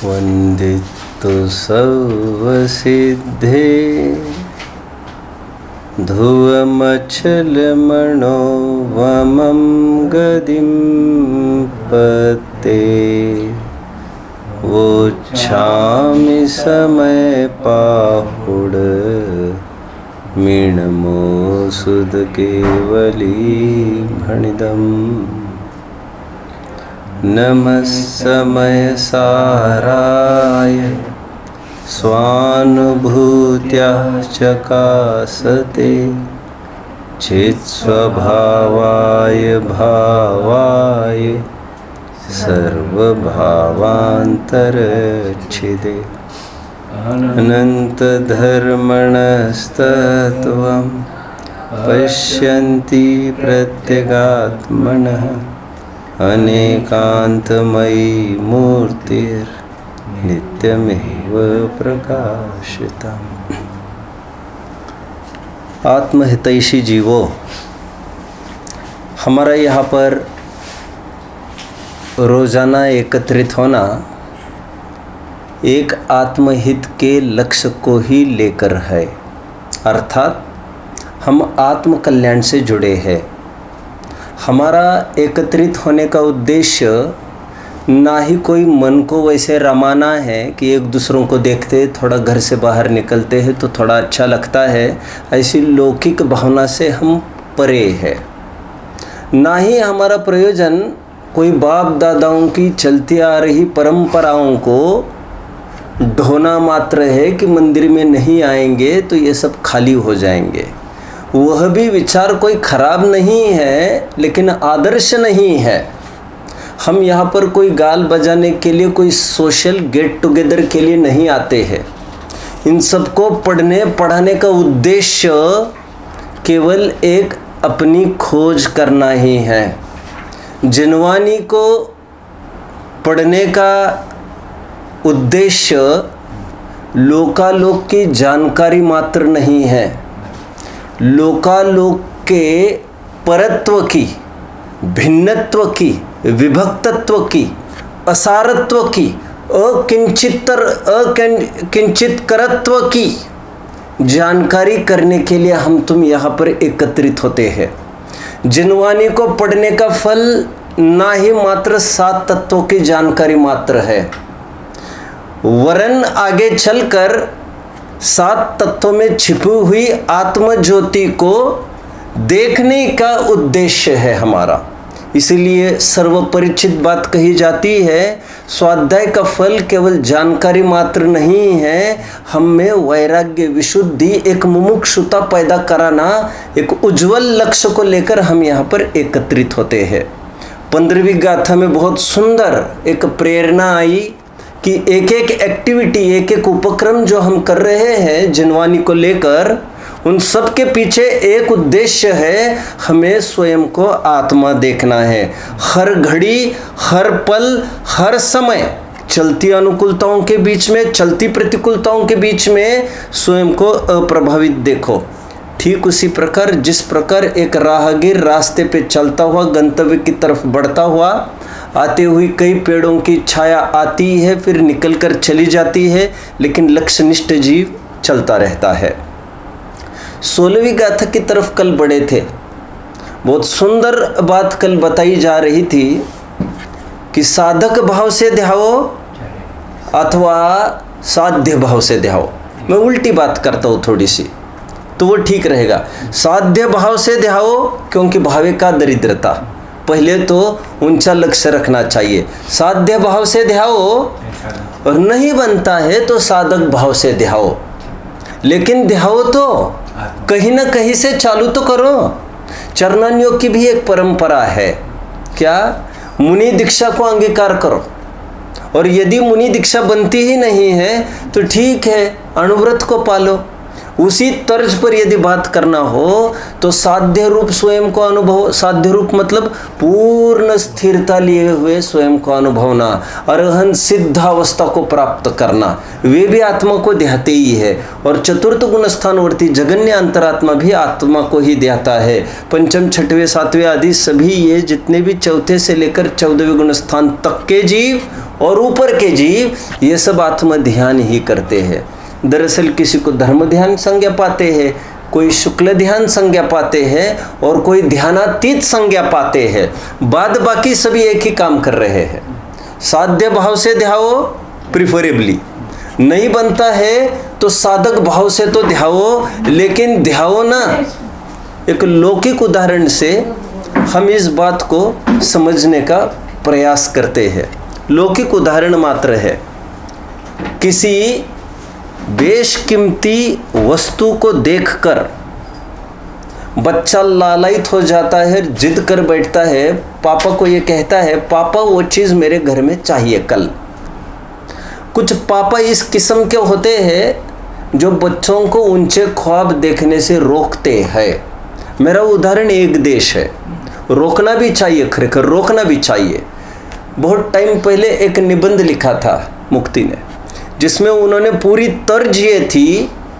वन्दितु सर्वसिद्धे ध्रुवमचलमणोवमं गदिं पते वोच्छामि समयपाहुड मीनमोऽसुधकेवलीभणिदम् नमः समयसाराय स्वानुभूत्या चकासते चित्स्वभावाय भावाय सर्वभावान्तरच्छिदे अनन्तधर्मणस्तत्त्वं पश्यन्ति प्रत्यगात्मनः अनेकान्तमयी मूर्तिर्नित्यमेव प्रकाशितम्। आत्महितैषी जीवों, हमारा यहाँ पर रोज़ाना एकत्रित होना एक आत्महित के लक्ष्य को ही लेकर है, अर्थात हम आत्म कल्याण से जुड़े हैं। हमारा एकत्रित होने का उद्देश्य ना ही कोई मन को वैसे रमाना है कि एक दूसरों को देखते थोड़ा घर से बाहर निकलते हैं तो थोड़ा अच्छा लगता है, ऐसी लौकिक भावना से हम परे हैं। ना ही हमारा प्रयोजन कोई बाप दादाओं की चलती आ रही परंपराओं को ढोना मात्र है कि मंदिर में नहीं आएंगे तो ये सब खाली हो जाएंगे। वह भी विचार कोई खराब नहीं है, लेकिन आदर्श नहीं है। हम यहाँ पर कोई गाल बजाने के लिए, कोई सोशल गेट टुगेदर के लिए नहीं आते हैं। इन सबको पढ़ने पढ़ाने का उद्देश्य केवल एक अपनी खोज करना ही है। जिनवानी को पढ़ने का उद्देश्य लोकालोक की जानकारी मात्र नहीं है, लोकालोक के परत्व की, भिन्नत्व की, विभक्तत्व की, असारत्व की, अकिंचितकरत्व की जानकारी करने के लिए हम तुम यहाँ पर एकत्रित होते हैं। जिनवानी को पढ़ने का फल ना ही मात्र 7 तत्वों की जानकारी मात्र है, वरन आगे चलकर 7 तत्वों में छिपी हुई आत्म ज्योति को देखने का उद्देश्य है हमारा। इसीलिए सर्वपरिचित बात कही जाती है, स्वाध्याय का फल केवल जानकारी मात्र नहीं है, हम में वैराग्य, विशुद्धि, एक मुमुक्षुता पैदा कराना, एक उज्जवल लक्ष्य को लेकर हम यहाँ पर एकत्रित होते हैं। 15वीं गाथा में बहुत सुंदर एक प्रेरणा आई कि एक एक एक्टिविटी, एक एक उपक्रम जो हम कर रहे हैं जिनवानी को लेकर, उन सब के पीछे एक उद्देश्य है, हमें स्वयं को आत्मा देखना है। हर घड़ी, हर पल, हर समय चलती अनुकूलताओं के बीच में, चलती प्रतिकूलताओं के बीच में स्वयं को अप्रभावित देखो। ठीक उसी प्रकार जिस प्रकार एक राहगीर रास्ते पे चलता हुआ गंतव्य की तरफ बढ़ता हुआ, आते हुए कई पेड़ों की छाया आती है, फिर निकलकर चली जाती है, लेकिन लक्ष्यनिष्ठ जीव चलता रहता है। 16वीं गाथा की तरफ कल बढ़े थे। बहुत सुंदर बात कल बताई जा रही थी कि साधक भाव से ध्याओ अथवा साध्य भाव से ध्याओ। मैं उल्टी बात करता हूँ थोड़ी सी, तो वो ठीक रहेगा। साध्य भाव से ध्याओ, क्योंकि भावे का दरिद्रता, पहले तो ऊंचा लक्ष्य रखना चाहिए। साध्य भाव से ध्याओ, और नहीं बनता है तो साधक भाव से ध्याओ। लेकिन ध्याओ तो कहीं ना कहीं से चालू तो करो। चरणान्यों की भी एक परंपरा है, क्या? मुनि दीक्षा को अंगीकार करो, और यदि मुनि दीक्षा बनती ही नहीं है तो ठीक है, अणुव्रत को पालो। उसी तर्ज पर यदि बात करना हो तो साध्य रूप स्वयं को अनुभव, साध्य रूप मतलब पूर्ण स्थिरता लिए हुए स्वयं को अनुभवना, अरहंत सिद्ध अवस्था को प्राप्त करना, वे भी आत्मा को ध्याते ही है। और चतुर्थ गुण स्थानवर्ती जगन्य अंतरात्मा भी आत्मा को ही ध्याता है। पंचम, छठवें, सातवें आदि सभी ये जितने भी चौथे से लेकर 14वें गुण स्थान तक के जीव और ऊपर के जीव ये सब आत्म ध्यान ही करते हैं। दरअसल किसी को धर्म ध्यान संज्ञा पाते हैं, कोई शुक्ल ध्यान संज्ञा पाते हैं और कोई ध्यानातीत संज्ञा पाते हैं। बाद बाकी सभी एक ही काम कर रहे हैं। साध्य भाव से ध्याओ, प्रिफरेबली नहीं बनता है तो साधक भाव से तो ध्याओ, लेकिन ध्याओ ना। एक लौकिक उदाहरण से हम इस बात को समझने का प्रयास करते हैं। लौकिक उदाहरण मात्र है। किसी बेशकीमती वस्तु को देखकर बच्चा लालायित हो जाता है, जिद कर बैठता है, पापा को ये कहता है, पापा वो चीज़ मेरे घर में चाहिए कल। कुछ पापा इस किस्म के होते हैं जो बच्चों को ऊंचे ख्वाब देखने से रोकते हैं। मेरा उदाहरण एक देश है। रोकना भी चाहिए, खरेखर रोकना भी चाहिए। बहुत टाइम पहले एक निबंध लिखा था मुक्ति ने, जिसमें उन्होंने पूरी तर्ज ये थी,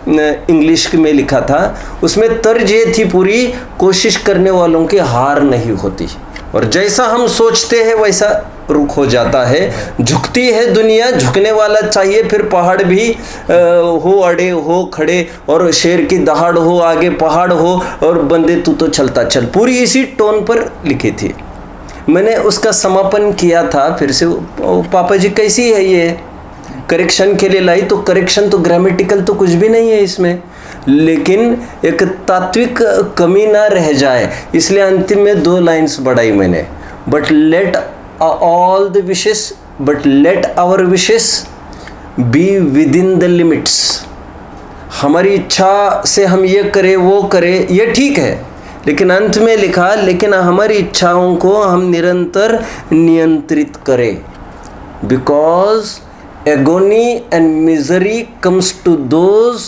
इंग्लिश में लिखा था, उसमें तर्ज ये थी पूरी, कोशिश करने वालों की हार नहीं होती। और जैसा हम सोचते हैं वैसा रुख हो जाता है। झुकती है दुनिया, झुकने वाला चाहिए। फिर पहाड़ भी हो अड़े हो खड़े, और शेर की दहाड़ हो आगे पहाड़ हो, और बंदे तू तो चलता चल। पूरी इसी टोन पर लिखी थी। मैंने उसका समापन किया था फिर से, पापा जी कैसी है ये, करेक्शन के लिए लाई, तो करेक्शन तो ग्रामेटिकल तो कुछ भी नहीं है इसमें, लेकिन एक तात्विक कमी ना रह जाए, इसलिए अंतिम में 2 लाइन्स बढ़ाई मैंने। But let all the wishes, but let our wishes be within the limits. हमारी इच्छा से हम ये करें वो करें, ये ठीक है, लेकिन अंत में लिखा, लेकिन हमारी इच्छाओं को हम निरंतर नियंत्रित करें। Because agony and misery comes to those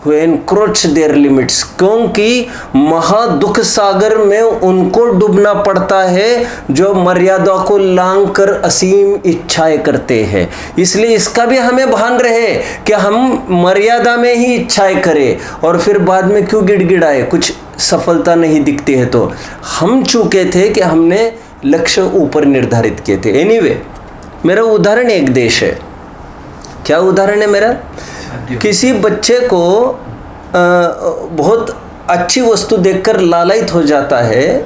who encroach their limits। क्योंकि महादुख सागर में उनको डूबना पड़ता है जो मर्यादा को लांघ कर असीम इच्छाएं करते हैं। इसलिए इसका भी हमें भान रहे कि हम मर्यादा में ही इच्छाएं करें, और फिर बाद में क्यों गिड़गिड़ाए, कुछ सफलता नहीं दिखती है तो। हम चूके थे कि हमने लक्ष्य ऊपर निर्धारित किए थे। एनीवे, मेरा उदाहरण एक देश है। क्या उदाहरण है मेरा? किसी बच्चे को बहुत अच्छी वस्तु देखकर लालायित हो जाता है,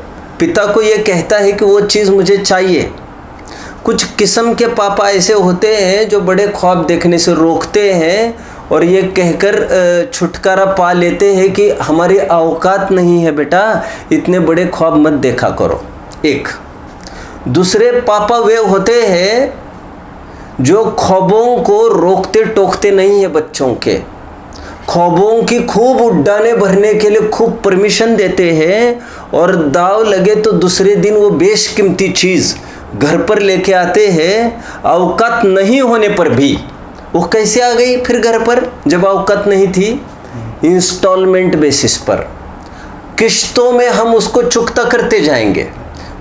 पिता को ये कहता है कि वो चीज़ मुझे चाहिए। कुछ किस्म के पापा ऐसे होते हैं जो बड़े ख्वाब देखने से रोकते हैं और ये कहकर छुटकारा पा लेते हैं कि हमारी औकात नहीं है बेटा, इतने बड़े ख्वाब मत देखा करो। एक दूसरे पापा वे होते हैं जो ख्वाबों को रोकते टोकते नहीं है बच्चों के, ख्वाबों की खूब उड्डाने भरने के लिए खूब परमिशन देते हैं, और दाव लगे तो दूसरे दिन वो बेशकीमती चीज़ घर पर लेके आते हैं, औकात नहीं होने पर भी। वो कैसे आ गई फिर घर पर जब औकात नहीं थी? इंस्टॉलमेंट बेसिस पर, किश्तों में हम उसको चुकता करते जाएंगे।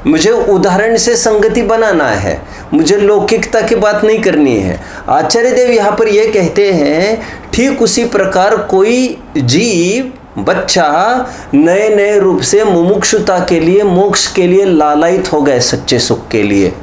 मुझे उदाहरण से संगति बनाना है, मुझे लौकिकता की बात नहीं करनी है। आचार्य देव यहाँ पर यह कहते हैं, ठीक उसी प्रकार कोई जीव बच्चा नए नए रूप से मुमुक्षुता के लिए, मोक्ष के लिए लालायित हो गए, सच्चे सुख के लिए।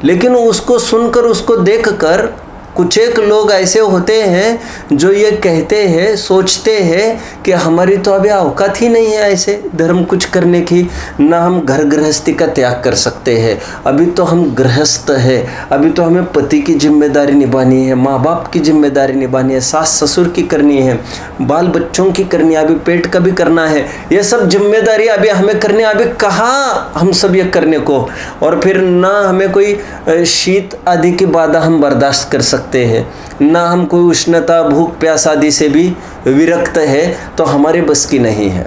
लेकिन उसको सुनकर, उसको देखकर कुछ एक लोग ऐसे होते हैं जो ये कहते हैं, सोचते हैं कि हमारी तो अभी औकात ही नहीं है ऐसे धर्म कुछ करने की, ना हम घर गृहस्थी का त्याग कर सकते हैं, अभी तो हम गृहस्थ है, अभी तो हमें पति की जिम्मेदारी निभानी है, माँ बाप की जिम्मेदारी निभानी है, सास ससुर की करनी है, बाल बच्चों की करनी है, अभी पेट का भी करना है, ये सब जिम्मेदारी अभी हमें करनी है। अभी कहाँ हम सब ये करने को, और फिर ना हमें कोई शीत आदि की बाधा हम बर्दाश्त कर सकते हैं, ना हम कोई उष्णता भूख प्यास आदि से भी विरक्त है, तो हमारे बस की नहीं है।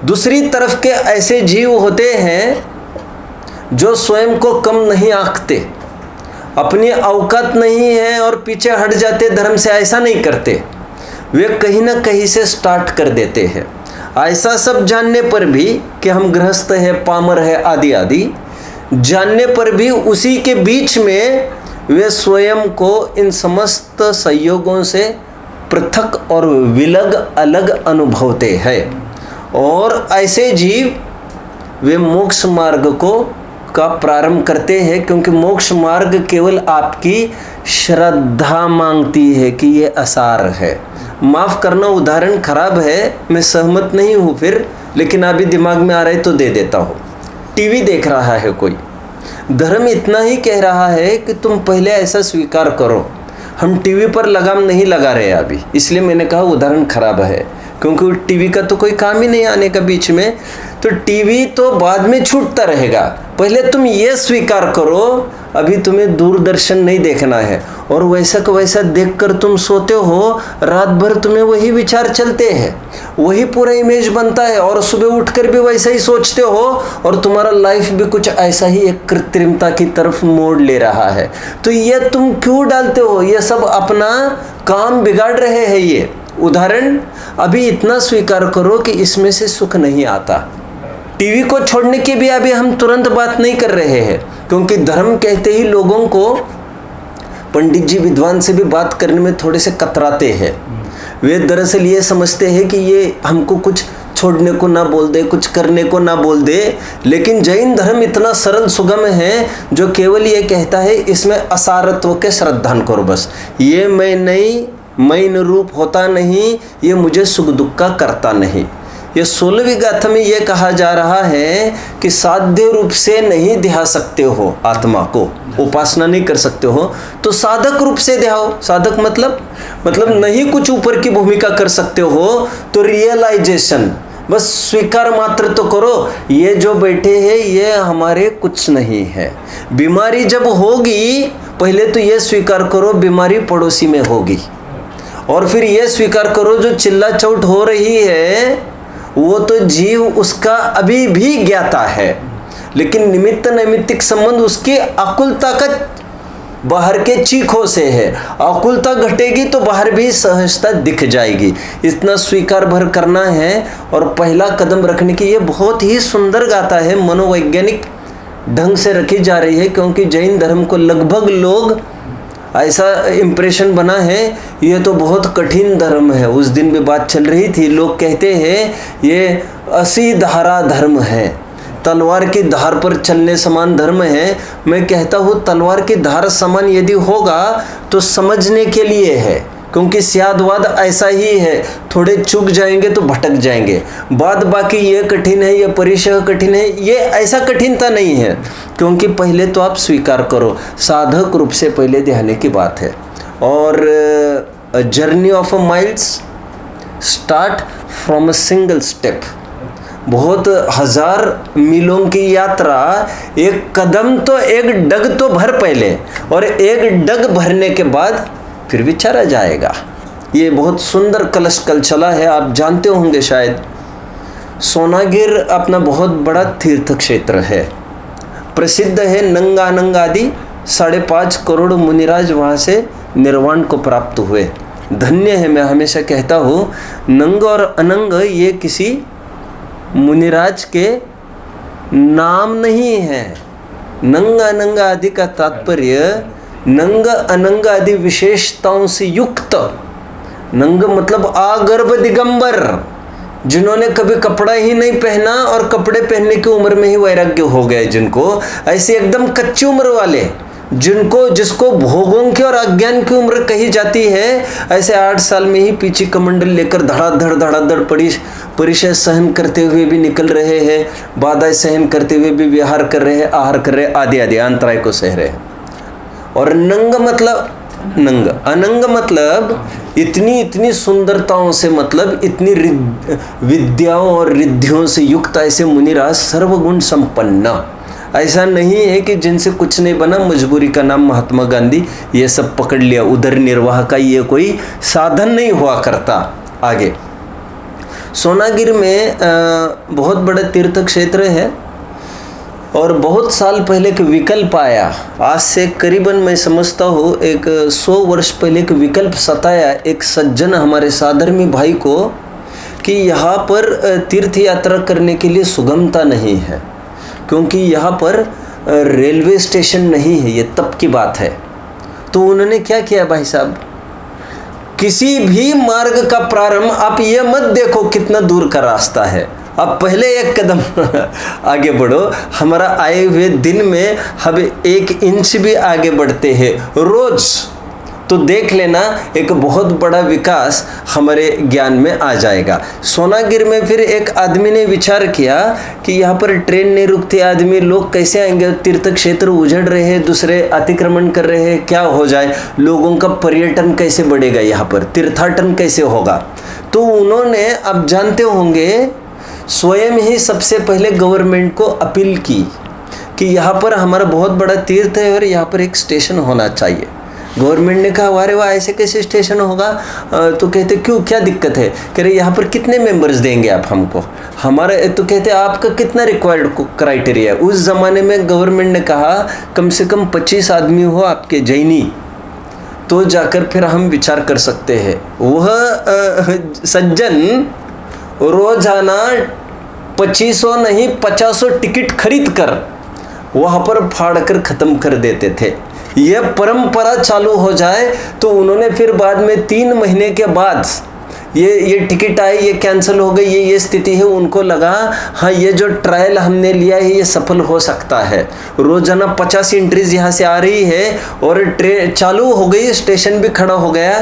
दूसरी तरफ के ऐसे जीव होते हैं जो स्वयं को कम नहीं आंकते, अपनी औकात नहीं है और पीछे हट जाते, धर्म से ऐसा नहीं करते, वे कहीं ना कहीं से स्टार्ट कर देते हैं। ऐसा सब जानने पर भी कि हम गृहस्थ है, पामर है, आदि आदि जानने पर भी उसी के बीच में वे स्वयं को इन समस्त संयोगों से पृथक और विलग अलग अनुभवते हैं। और ऐसे जीव वे मोक्ष मार्ग को का प्रारंभ करते हैं, क्योंकि मोक्ष मार्ग केवल आपकी श्रद्धा मांगती है कि ये आसार है। माफ़ करना, उदाहरण खराब है, मैं सहमत नहीं हूँ फिर, लेकिन अभी दिमाग में आ रहा है तो दे देता हूँ। टीवी देख रहा है कोई, धर्म इतना ही कह रहा है कि तुम पहले ऐसा स्वीकार करो। हम टीवी पर लगाम नहीं लगा रहे अभी, इसलिए मैंने कहा उदाहरण खराब है, क्योंकि टीवी का तो कोई काम ही नहीं आने का बीच में, तो टीवी तो बाद में छूटता रहेगा। पहले तुम ये स्वीकार करो अभी तुम्हें दूरदर्शन नहीं देखना है, और वैसा का वैसा देखकर तुम सोते हो, रात भर तुम्हें वही विचार चलते हैं, वही पूरा इमेज बनता है, और सुबह उठकर भी वैसा ही सोचते हो, और तुम्हारा लाइफ भी कुछ ऐसा ही एक कृत्रिमता की तरफ मोड़ ले रहा है। तो ये तुम क्यों डालते हो? ये सब अपना काम बिगाड़ रहे हैं। ये उदाहरण अभी इतना स्वीकार करो कि इसमें से सुख नहीं आता। टीवी को छोड़ने की भी अभी हम तुरंत बात नहीं कर रहे हैं, क्योंकि धर्म कहते ही लोगों को पंडित जी विद्वान से भी बात करने में थोड़े से कतराते हैं। वे दरअसल ये समझते हैं कि ये हमको कुछ छोड़ने को ना बोल दे, कुछ करने को ना बोल दे। लेकिन जैन धर्म इतना सरल सुगम है, जो केवल ये कहता है इसमें असारत्व के श्रद्धान करो बस। ये मैं नहीं, मैं रूप होता नहीं, ये मुझे सुख दुख का करता नहीं। ये 16वीं गाथा में ये कहा जा रहा है कि साध्य रूप से नहीं ध्या सकते हो आत्मा को, उपासना नहीं कर सकते हो, तो साधक रूप से ध्याओ। साधक मतलब नहीं कुछ ऊपर की भूमिका कर सकते हो, तो रियलाइजेशन, बस स्वीकार मात्र तो करो, ये जो बैठे हैं ये हमारे कुछ नहीं है। बीमारी जब होगी पहले तो ये स्वीकार करो बीमारी पड़ोसी में होगी, और फिर ये स्वीकार करो जो चिल्ला चौट हो रही है वो तो जीव उसका अभी भी ज्ञाता है, लेकिन निमित्त नैमित्तिक संबंध उसकी आकुलता का बाहर के चीखों से है। आकुलता घटेगी तो बाहर भी सहजता दिख जाएगी। इतना स्वीकार भर करना है और पहला कदम रखने की। ये बहुत ही सुंदर गाथा है, मनोवैज्ञानिक ढंग से रखी जा रही है, क्योंकि जैन धर्म को लगभग लोग ऐसा इम्प्रेशन बना है ये तो बहुत कठिन धर्म है। उस दिन भी बात चल रही थी, लोग कहते हैं ये 80 धारा धर्म है, तलवार की धार पर चलने समान धर्म है। मैं कहता हूँ तलवार की धार समान यदि होगा तो समझने के लिए है, क्योंकि स्यादवाद ऐसा ही है, थोड़े चूक जाएंगे तो भटक जाएंगे। बाद बाकी ये कठिन है, ये परिचय कठिन है, ये ऐसा कठिनता नहीं है, क्योंकि पहले तो आप स्वीकार करो, साधक रूप से पहले ध्यान की बात है। और journey of a miles start from a single step. बहुत 1000 मीलों की यात्रा, एक कदम तो एक डग तो भर पहले, और एक डग भरने के बाद फिर विचारा जाएगा। ये बहुत सुंदर कलश कल चला है, आप जानते होंगे शायद। सोनागिर अपना बहुत बड़ा तीर्थ क्षेत्र है, प्रसिद्ध है। नंगा अनंग आदि 5.5 करोड़ मुनिराज वहाँ से निर्वाण को प्राप्त हुए। धन्य है, मैं हमेशा कहता हूँ, नंग और अनंग ये किसी मुनिराज के नाम नहीं है। नंग अनंग आदि का तात्पर्य नंग अनंग आदि विशेषताओं से युक्त। नंग मतलब आगर्भ दिगंबर, जिन्होंने कभी कपड़ा ही नहीं पहना और कपड़े पहनने की उम्र में ही वैराग्य हो गए जिनको, ऐसे एकदम कच्ची उम्र वाले जिसको भोगों की और अज्ञान की उम्र कही जाती है, ऐसे 8 साल में ही पीछे कमंडल लेकर धड़ाधड़ परिचय सहन करते हुए भी निकल रहे हैं, बाधाएं सहन करते हुए भी विहार कर रहे हैं, आहार कर रहे हैं, आदि आदि अंतराय को सह रहे हैं। और नंग मतलब नंग, अनंग मतलब इतनी सुंदरताओं से, मतलब इतनी विद्याओं और रिद्धियों से युक्त ऐसे मुनिराज, सर्वगुण संपन्न। ऐसा नहीं है कि जिनसे कुछ नहीं बना, मजबूरी का नाम महात्मा गांधी ये सब पकड़ लिया, उदर निर्वाह का ये कोई साधन नहीं हुआ करता। आगे सोनागिर में बहुत बड़ा तीर्थ क्षेत्र है, और बहुत साल पहले एक विकल्प आया, आज से करीबन मैं समझता हूँ 100 वर्ष पहले एक विकल्प सताया एक सज्जन हमारे साधर्मी भाई को, कि यहाँ पर तीर्थ यात्रा करने के लिए सुगमता नहीं है, क्योंकि यहाँ पर रेलवे स्टेशन नहीं है। ये तब की बात है। तो उन्होंने क्या किया भाई साहब, किसी भी मार्ग का प्रारंभ आप ये मत देखो कितना दूर का रास्ता है, अब पहले एक कदम आगे बढ़ो। हमारा आए हुए दिन में हम 1 इंच भी आगे बढ़ते हैं रोज, तो देख लेना एक बहुत बड़ा विकास हमारे ज्ञान में आ जाएगा। सोनागिर में फिर एक आदमी ने विचार किया कि यहाँ पर ट्रेन नहीं रुकती, आदमी लोग कैसे आएंगे, तीर्थ क्षेत्र उजड़ रहे हैं, दूसरे अतिक्रमण कर रहे हैं, क्या हो जाए, लोगों का पर्यटन कैसे बढ़ेगा, यहाँ पर तीर्थाटन कैसे होगा। तो उन्होंने, अब जानते होंगे, स्वयं ही सबसे पहले गवर्नमेंट को अपील की कि यहाँ पर हमारा बहुत बड़ा तीर्थ है और यहाँ पर एक स्टेशन होना चाहिए। गवर्नमेंट ने कहा अरे वाह ऐसे कैसे स्टेशन होगा, तो कहते क्यों, क्या दिक्कत है, कह रहे यहाँ पर कितने मेंबर्स देंगे आप हमको, हमारा, तो कहते आपका कितना रिक्वायर्ड क्राइटेरिया है। उस ज़माने में गवर्नमेंट ने कहा कम से कम 25 आदमी हो आपके जैनी, तो जाकर फिर हम विचार कर सकते हैं। वह सज्जन रोजाना 2500 नहीं 50 टिकट खरीद कर वहाँ पर फाड़ कर ख़त्म कर देते थे। यह परंपरा चालू हो जाए तो उन्होंने फिर बाद में 3 महीने के बाद ये टिकट आई, ये कैंसिल हो गई, ये स्थिति है, उनको लगा हाँ ये जो ट्रायल हमने लिया है ये सफल हो सकता है। रोजाना 50 एंट्रीज यहाँ से आ रही है और ट्रेन चालू हो गई, स्टेशन भी खड़ा हो गया।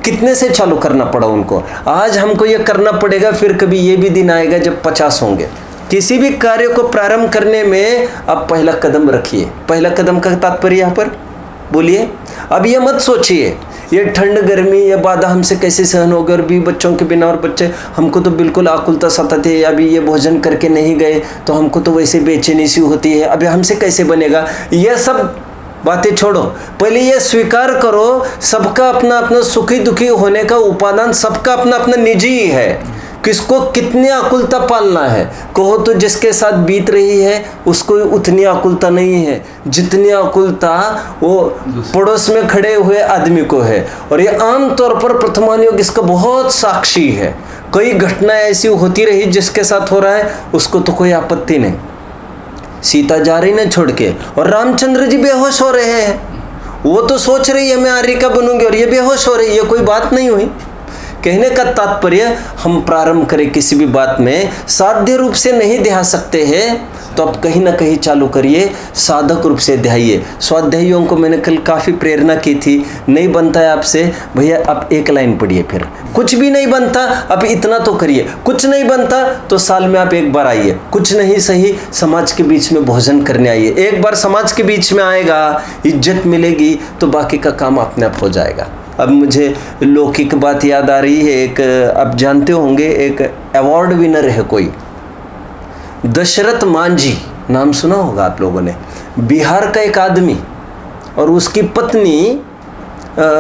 कितने से चालू करना पड़ा उनको, आज हमको ये करना पड़ेगा, फिर कभी ये भी दिन आएगा जब 50 होंगे। किसी भी कार्य को प्रारंभ करने में आप पहला कदम रखिए। पहला कदम का तात्पर्य यहाँ पर बोलिए। अब ये मत सोचिए ये ठंड गर्मी ये बाधा हमसे कैसे सहन होगी, और भी बच्चों के बिना, और बच्चे हमको तो बिल्कुल आकुलता सताती है, अभी ये भोजन करके नहीं गए तो हमको तो वैसे बेचैनी सी होती है, अभी हमसे कैसे बनेगा। यह सब बातें छोड़ो, पहले ये स्वीकार करो सबका अपना अपना सुखी दुखी होने का उपादान सबका अपना अपना निजी है। किसको कितनी आकुलता पालना है, कहो तो जिसके साथ बीत रही है उसको उतनी आकुलता नहीं है जितनी आकुलता वो पड़ोस में खड़े हुए आदमी को है। और ये आम तौर पर प्रथमानुयोग इसका बहुत साक्षी है। कई घटनाएं ऐसी होती रही जिसके साथ हो रहा है उसको तो कोई आपत्ति नहीं। सीता जा रही ना छोड़ के, और रामचंद्र जी बेहोश हो रहे हैं, वो तो सोच रही है मैं आर्य का बनूंगी, और ये बेहोश हो रही है, ये कोई बात नहीं हुई। कहने का तात्पर्य हम प्रारंभ करें किसी भी बात में, साध्य रूप से नहीं ध्या सकते हैं तो आप कहीं ना कहीं चालू करिए, साधक रूप से ध्याइए। स्वाध्यायियों को मैंने कल काफ़ी प्रेरणा की थी, नहीं बनता है आपसे भैया आप 1 लाइन पढ़िए, फिर कुछ भी नहीं बनता आप इतना तो करिए, कुछ नहीं बनता तो साल में आप 1 बार आइए, कुछ नहीं सही समाज के बीच में भोजन करने आइए। एक बार समाज के बीच में आएगा, इज्जत मिलेगी तो बाकी का काम अपने आप हो जाएगा। अब मुझे लौकिक बात याद आ रही है, एक आप जानते होंगे एक अवार्ड विनर है कोई, दशरथ मांझी, नाम सुना होगा आप लोगों ने, बिहार का एक आदमी, और उसकी पत्नी,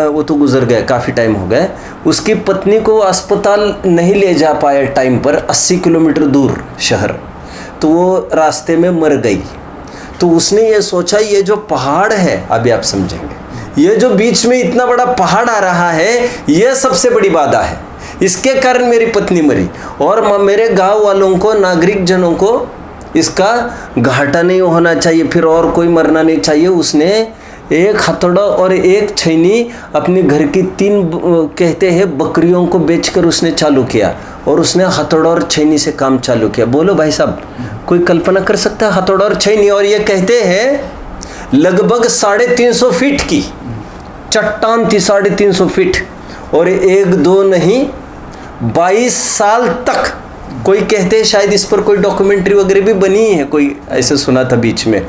वो तो गुजर गए काफ़ी टाइम हो गए, उसकी पत्नी को अस्पताल नहीं ले जा पाया टाइम पर, 80 किलोमीटर दूर शहर, तो वो रास्ते में मर गई। तो उसने ये सोचा ये जो पहाड़ है, अभी आप समझेंगे, ये जो बीच में इतना बड़ा पहाड़ आ रहा है ये सबसे बड़ी बाधा है, इसके कारण मेरी पत्नी मरी और मेरे गांव वालों को, नागरिक जनों को इसका घाटा नहीं होना चाहिए, फिर और कोई मरना नहीं चाहिए। उसने 1 हथौड़ा और 1 छैनी अपने घर की 3 कहते हैं बकरियों को बेचकर उसने चालू किया, और उसने हथौड़ा और छैनी से काम चालू किया। बोलो भाई साहब, कोई कल्पना कर सकता है हथौड़ा और छैनी? और ये कहते हैं लगभग 350 फीट की चट्टान थी, 350 फीट, और 1-2 नहीं 22 साल तक। कोई कहते हैं शायद इस पर कोई डॉक्यूमेंट्री वगैरह भी बनी है, कोई ऐसे सुना था बीच में।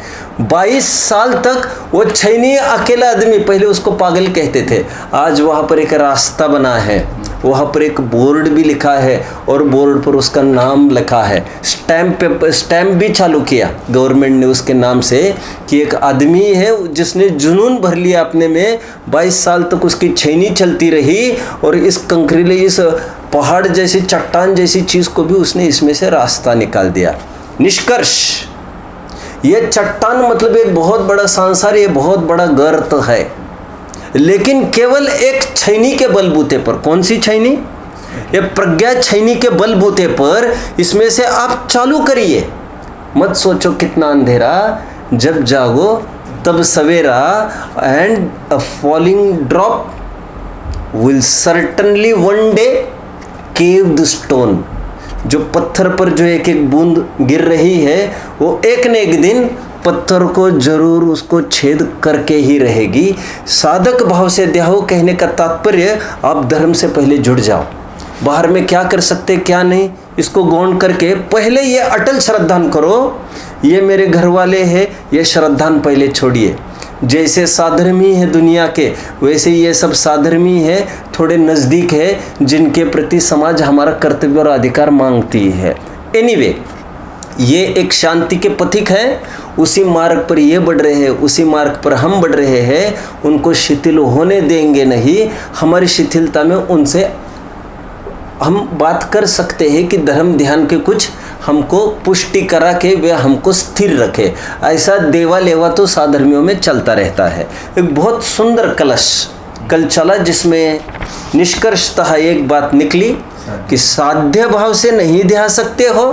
22 साल तक वो छैनी अकेला आदमी, पहले उसको पागल कहते थे, आज वहाँ पर एक रास्ता बना है, वहाँ पर एक बोर्ड भी लिखा है और बोर्ड पर उसका नाम लिखा है, स्टैम्प भी चालू किया गवर्नमेंट ने उसके नाम से कि एक आदमी है जिसने जुनून भर लिया अपने में, 22 साल तक उसकी छैनी चलती रही और इस कंकरीले, इस पहाड़ जैसी चट्टान जैसी चीज़ को भी उसने इसमें से रास्ता निकाल दिया। निष्कर्ष, ये चट्टान मतलब एक बहुत बड़ा संसार, ये बहुत बड़ा गर्त है, लेकिन केवल एक छैनी के बलबूते पर। कौन सी छैनी? ये प्रज्ञा छैनी के बलबूते पर इसमें से आप चालू करिए। मत सोचो कितना अंधेरा, जब जागो तब सवेरा, and a falling drop will certainly one day cave the stone. जो पत्थर पर जो एक एक बूंद गिर रही है वो एक न एक दिन पत्थर को जरूर उसको छेद करके ही रहेगी। साधक भाव से देहो कहने का तात्पर्य आप धर्म से पहले जुड़ जाओ। बाहर में क्या कर सकते क्या नहीं इसको गौण करके पहले ये अटल श्रद्धान करो, ये मेरे घर वाले हैं, ये श्रद्धान पहले छोड़िए। जैसे साधर्मी है दुनिया के वैसे ये सब साधर्मी है, थोड़े नज़दीक है, जिनके प्रति समाज हमारा कर्तव्य और अधिकार मांगती है। एनीवे, ये एक शांति के पथिक हैं, उसी मार्ग पर ये बढ़ रहे हैं, उसी मार्ग पर हम बढ़ रहे हैं। उनको शिथिल होने देंगे नहीं। हमारी शिथिलता में उनसे हम बात कर सकते हैं कि धर्म ध्यान के कुछ हमको पुष्टि करा के वे हमको स्थिर रखे। ऐसा देवा लेवा तो साधर्मियों में चलता रहता है। एक बहुत सुंदर कलश कल चला जिसमें निष्कर्षतः एक बात निकली कि साध्य भाव से नहीं ध्या सकते हो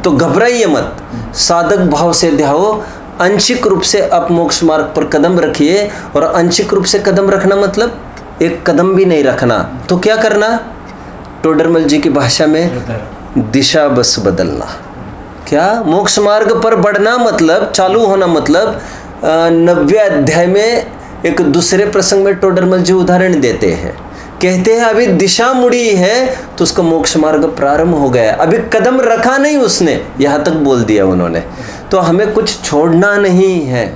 तो घबराइए मत, साधक भाव से ध्याओ। आंशिक रूप से आप मोक्ष मार्ग पर कदम रखिए। और आंशिक रूप से कदम रखना मतलब एक कदम भी नहीं रखना तो क्या करना, टोडरमल जी की भाषा में दिशा बस बदलना। क्या मोक्ष मार्ग पर बढ़ना मतलब चालू होना मतलब 90वें अध्याय में एक दूसरे प्रसंग में टोडरमल जी उदाहरण देते हैं, कहते हैं अभी दिशा मुड़ी है तो उसका मोक्ष मार्ग प्रारंभ हो गया, अभी कदम रखा नहीं उसने, यहाँ तक बोल दिया उन्होंने। तो हमें कुछ छोड़ना नहीं है,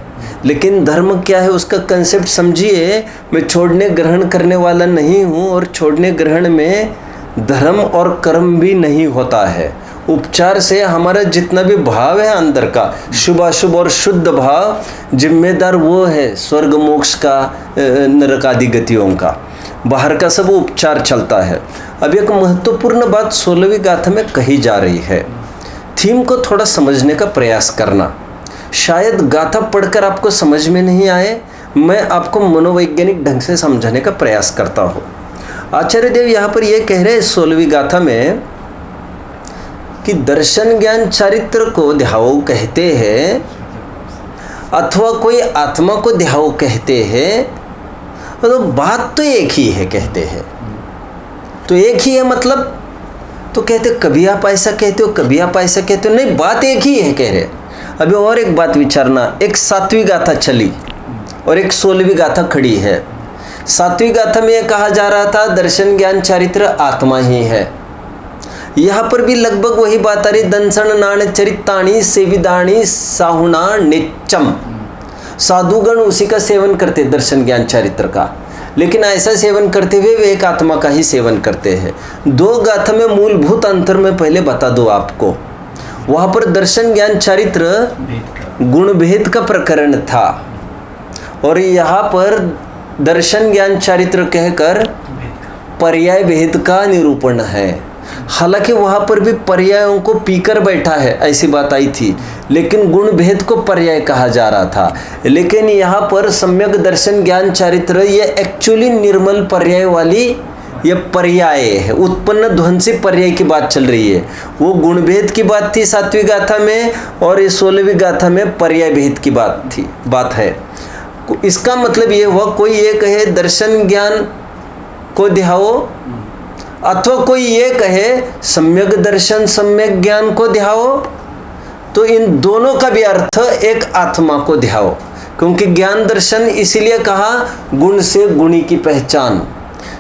लेकिन धर्म क्या है उसका कंसेप्ट समझिए। मैं छोड़ने ग्रहण करने वाला नहीं हूँ और छोड़ने ग्रहण में धर्म और कर्म भी नहीं होता है। उपचार से हमारा जितना भी भाव है अंदर का शुभाशुभ और शुद्ध भाव, जिम्मेदार वो है स्वर्ग मोक्ष का, नरक आदि गतियों का। बाहर का सब उपचार चलता है। अब एक महत्वपूर्ण बात 16वीं गाथा में कही जा रही है। थीम को थोड़ा समझने का प्रयास करना। शायद गाथा पढ़कर आपको समझ में नहीं आए, मैं आपको मनोवैज्ञानिक ढंग से समझाने का प्रयास करता हूँ। आचार्य देव यहाँ पर यह कह रहे हैं 16वीं गाथा में कि दर्शन ज्ञान चारित्र को ध्याओ कहते हैं अथवा कोई आत्मा को ध्याओ कहते हैं, तो बात तो एक ही है कहते हैं। तो एक ही है मतलब, तो कहते कभी आप ऐसा कहते हो कभी आप ऐसा कहते हो, नहीं बात एक ही है कह रहे। अभी और एक बात विचारना, एक 7वीं गाथा चली और एक 16वीं गाथा खड़ी है। 7वीं गाथा में यह कहा जा रहा था दर्शन ज्ञान चारित्र आत्मा ही है। यहाँ पर भी लगभग वही बात आ रही, दंसन नाण चरिताणी सेविदाणी साहुणा निच्चम। साधुगण उसी का सेवन करते दर्शन ज्ञान चारित्र का, लेकिन ऐसा सेवन करते हुए वे एक आत्मा का ही सेवन करते हैं। 2 गाथा में मूलभूत अंतर में पहले बता दो आपको। वहाँ पर दर्शन ज्ञान चारित्र गुण भेद का प्रकरण था और यहाँ पर दर्शन ज्ञान चारित्र कहकर पर्याय भेद का निरूपण है। हालांकि वहाँ पर भी पर्यायों को पीकर बैठा है ऐसी बात आई थी, लेकिन गुण भेद को पर्याय कहा जा रहा था। लेकिन यहाँ पर सम्यक दर्शन ज्ञान चारित्र ये एक्चुअली निर्मल पर्याय वाली ये पर्याय है, उत्पन्न ध्वंसी पर्याय की बात चल रही है। वो गुण भेद की बात थी 7वीं गाथा में और ये 16वीं गाथा में पर्याय भेद की बात है। इसका मतलब ये हुआ कोई ये कहे दर्शन ज्ञान को ध्याओ अथवा कोई ये कहे सम्यक दर्शन सम्यक ज्ञान को ध्याओ, तो इन दोनों का भी अर्थ एक आत्मा को ध्याओ। क्योंकि ज्ञान दर्शन इसीलिए कहा गुण से गुणी की पहचान,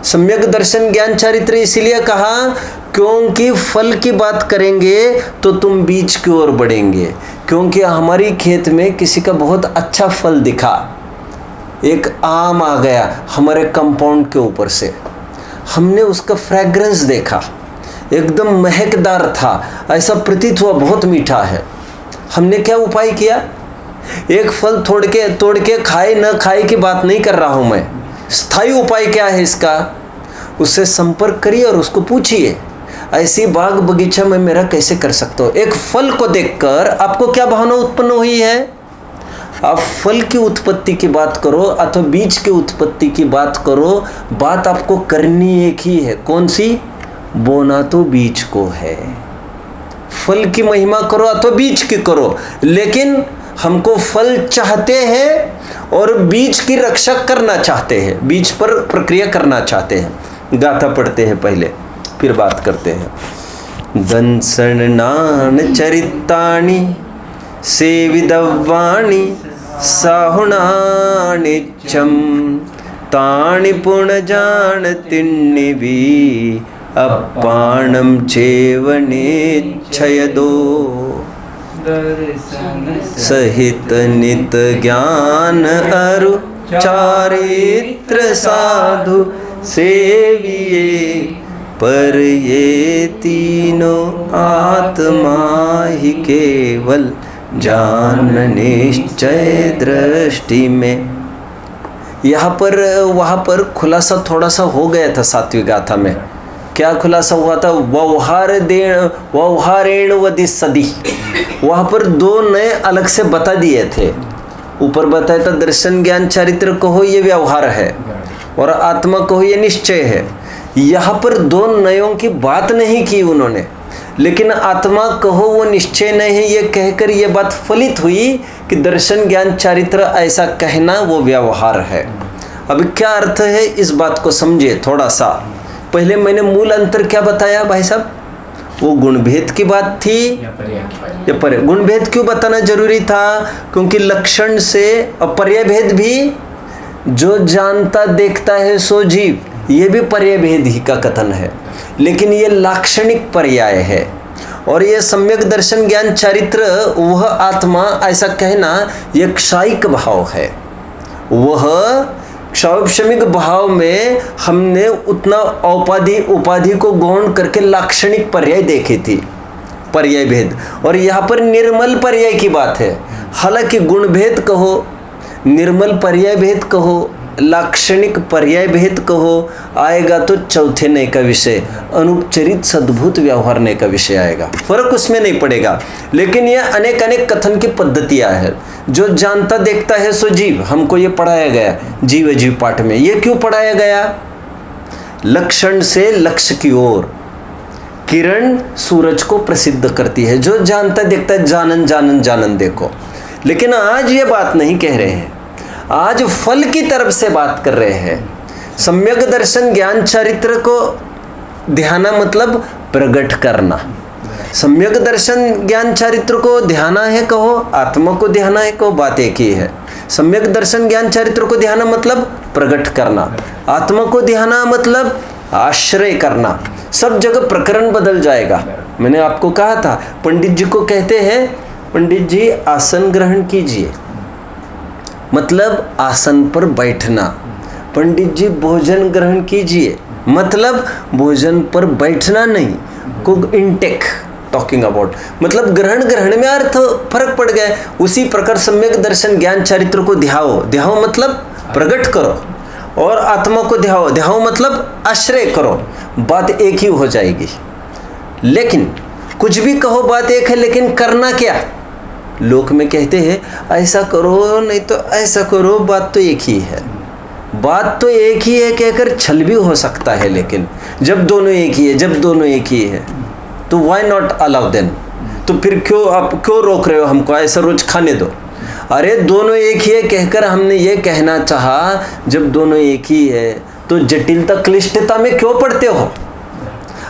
सम्यक दर्शन ज्ञान चारित्र इसीलिए कहा क्योंकि फल की बात करेंगे तो तुम बीज की ओर बढ़ेंगे। क्योंकि हमारी खेत में किसी का बहुत अच्छा फल दिखा, एक आम आ गया हमारे कंपाउंड के ऊपर से, हमने उसका फ्रेग्रेंस देखा, एकदम महकदार था, ऐसा प्रतीत हुआ बहुत मीठा है। हमने क्या उपाय किया, एक फल तोड़ के खाए न खाए की बात नहीं कर रहा हूँ मैं, स्थायी उपाय क्या है इसका, उससे संपर्क करिए और उसको पूछिए ऐसी बाग बगीचा में मेरा कैसे कर सकते हो। एक फल को देखकर आपको क्या भावना उत्पन्न हुई है, आप फल की उत्पत्ति की बात करो अथवा बीज की उत्पत्ति की बात करो, बात आपको करनी एक ही है, कौन सी, बोना तो बीज को है। फल की महिमा करो अथवा बीज की करो, लेकिन हमको फल चाहते हैं और बीज की रक्षा करना चाहते हैं, बीज पर प्रक्रिया करना चाहते हैं। गाथा पढ़ते हैं पहले फिर बात करते हैं। दंसनान चरितानि सेविदव्वाणि साहुणानिच्छं तानि पुनजानतिन्निवि अप्पाणं चेवनेच्छयदो सहित नित ज्ञान अरु चारित्र साधु सेविये पर ये तीनों आत्मा ही केवल जान निश्चय दृष्टि में। यहाँ पर वहाँ पर खुलासा थोड़ा सा हो गया था सात्विक गाथा में। क्या खुलासा हुआ था? व्यवहारेण वदि सदी। वहाँ पर दो नए अलग से बता दिए थे। ऊपर बताया था दर्शन ज्ञान चारित्र कहो ये व्यवहार है और आत्मा कहो ये निश्चय है। यहाँ पर दो नयों की बात नहीं की उन्होंने, लेकिन आत्मा कहो वो निश्चय नहीं है ये कहकर ये बात फलित हुई कि दर्शन ज्ञान चारित्र ऐसा कहना वो व्यवहार है। अब क्या अर्थ है इस बात को समझिए थोड़ा सा। पहले मैंने मूल अंतर क्या बताया भाई साहब? वो गुणभेद की बात थी या पर्याय? गुणभेद क्यों बताना जरूरी था? क्योंकि लक्षण से और पर्याय भेद भी, जो जानता देखता है सो जीव, ये भी पर्याय भेद ही का कथन है, लेकिन ये लाक्षणिक पर्याय है। और ये सम्यक दर्शन ज्ञान चारित्र वह आत्मा ऐसा कहना ये क्षायिक भाव है। वह क्षौक्षमिक भाव में हमने उतना उपाधि को गौण करके लाक्षणिक पर्याय देखी थी, पर्याय भेद। और यहाँ पर निर्मल पर्याय की बात है। हालांकि गुण भेद कहो, निर्मल पर्याय भेद कहो, लाक्षणिक पर्याय भेद कहो, आएगा तो चौथे नए का विषय अनुपचरित सद्भूत व्यवहार नए का विषय आएगा। फर्क उसमें नहीं पड़ेगा। लेकिन ये अनेक अनेक कथन की पद्धतियां है। जो जानता देखता है सो जीव, हमको ये पढ़ाया गया जीव अजीव पाठ में। ये क्यों पढ़ाया गया? लक्षण से लक्ष्य की ओर किरण सूरज को प्रसिद्ध करती है। जो जानता देखता है जानन जानन जानन देखो। लेकिन आज ये बात नहीं कह रहे हैं, आज फल की तरफ से बात कर रहे हैं। सम्यक दर्शन ज्ञान चरित्र को ध्याना मतलब प्रकट करना। सम्यक दर्शन ज्ञान चरित्र को ध्याना है कहो, आत्मा को ध्याना है कहो, बात एक ही है। सम्यक दर्शन ज्ञान चरित्र को ध्याना मतलब प्रकट करना, आत्मा को ध्याना मतलब आश्रय करना। सब जगह प्रकरण बदल जाएगा। मैंने आपको कहा था, पंडित जी को कहते हैं पंडित जी आसन ग्रहण कीजिए, मतलब आसन पर बैठना। पंडित जी भोजन ग्रहण कीजिए, मतलब भोजन पर बैठना नहीं, कुक इनटेक टॉकिंग अबाउट, मतलब ग्रहण में अर्थ फर्क पड़ गया। उसी प्रकार सम्यक दर्शन ज्ञान चरित्र को ध्याओ मतलब प्रकट करो, और आत्मा को ध्याओ मतलब आश्रय करो। बात एक ही हो जाएगी। लेकिन कुछ भी कहो बात एक है, लेकिन करना क्या? लोक में कहते हैं ऐसा करो नहीं तो ऐसा करो, बात तो एक ही है। बात तो एक ही है कहकर छल भी हो सकता है, लेकिन जब दोनों एक ही है तो व्हाई नॉट अलाउ देन? तो फिर क्यों रोक रहे हो हमको? ऐसा रोज खाने दो। अरे दोनों एक ही है कहकर हमने ये कहना चाहा, जब दोनों एक ही है तो जटिलता क्लिष्टता में क्यों पड़ते हो?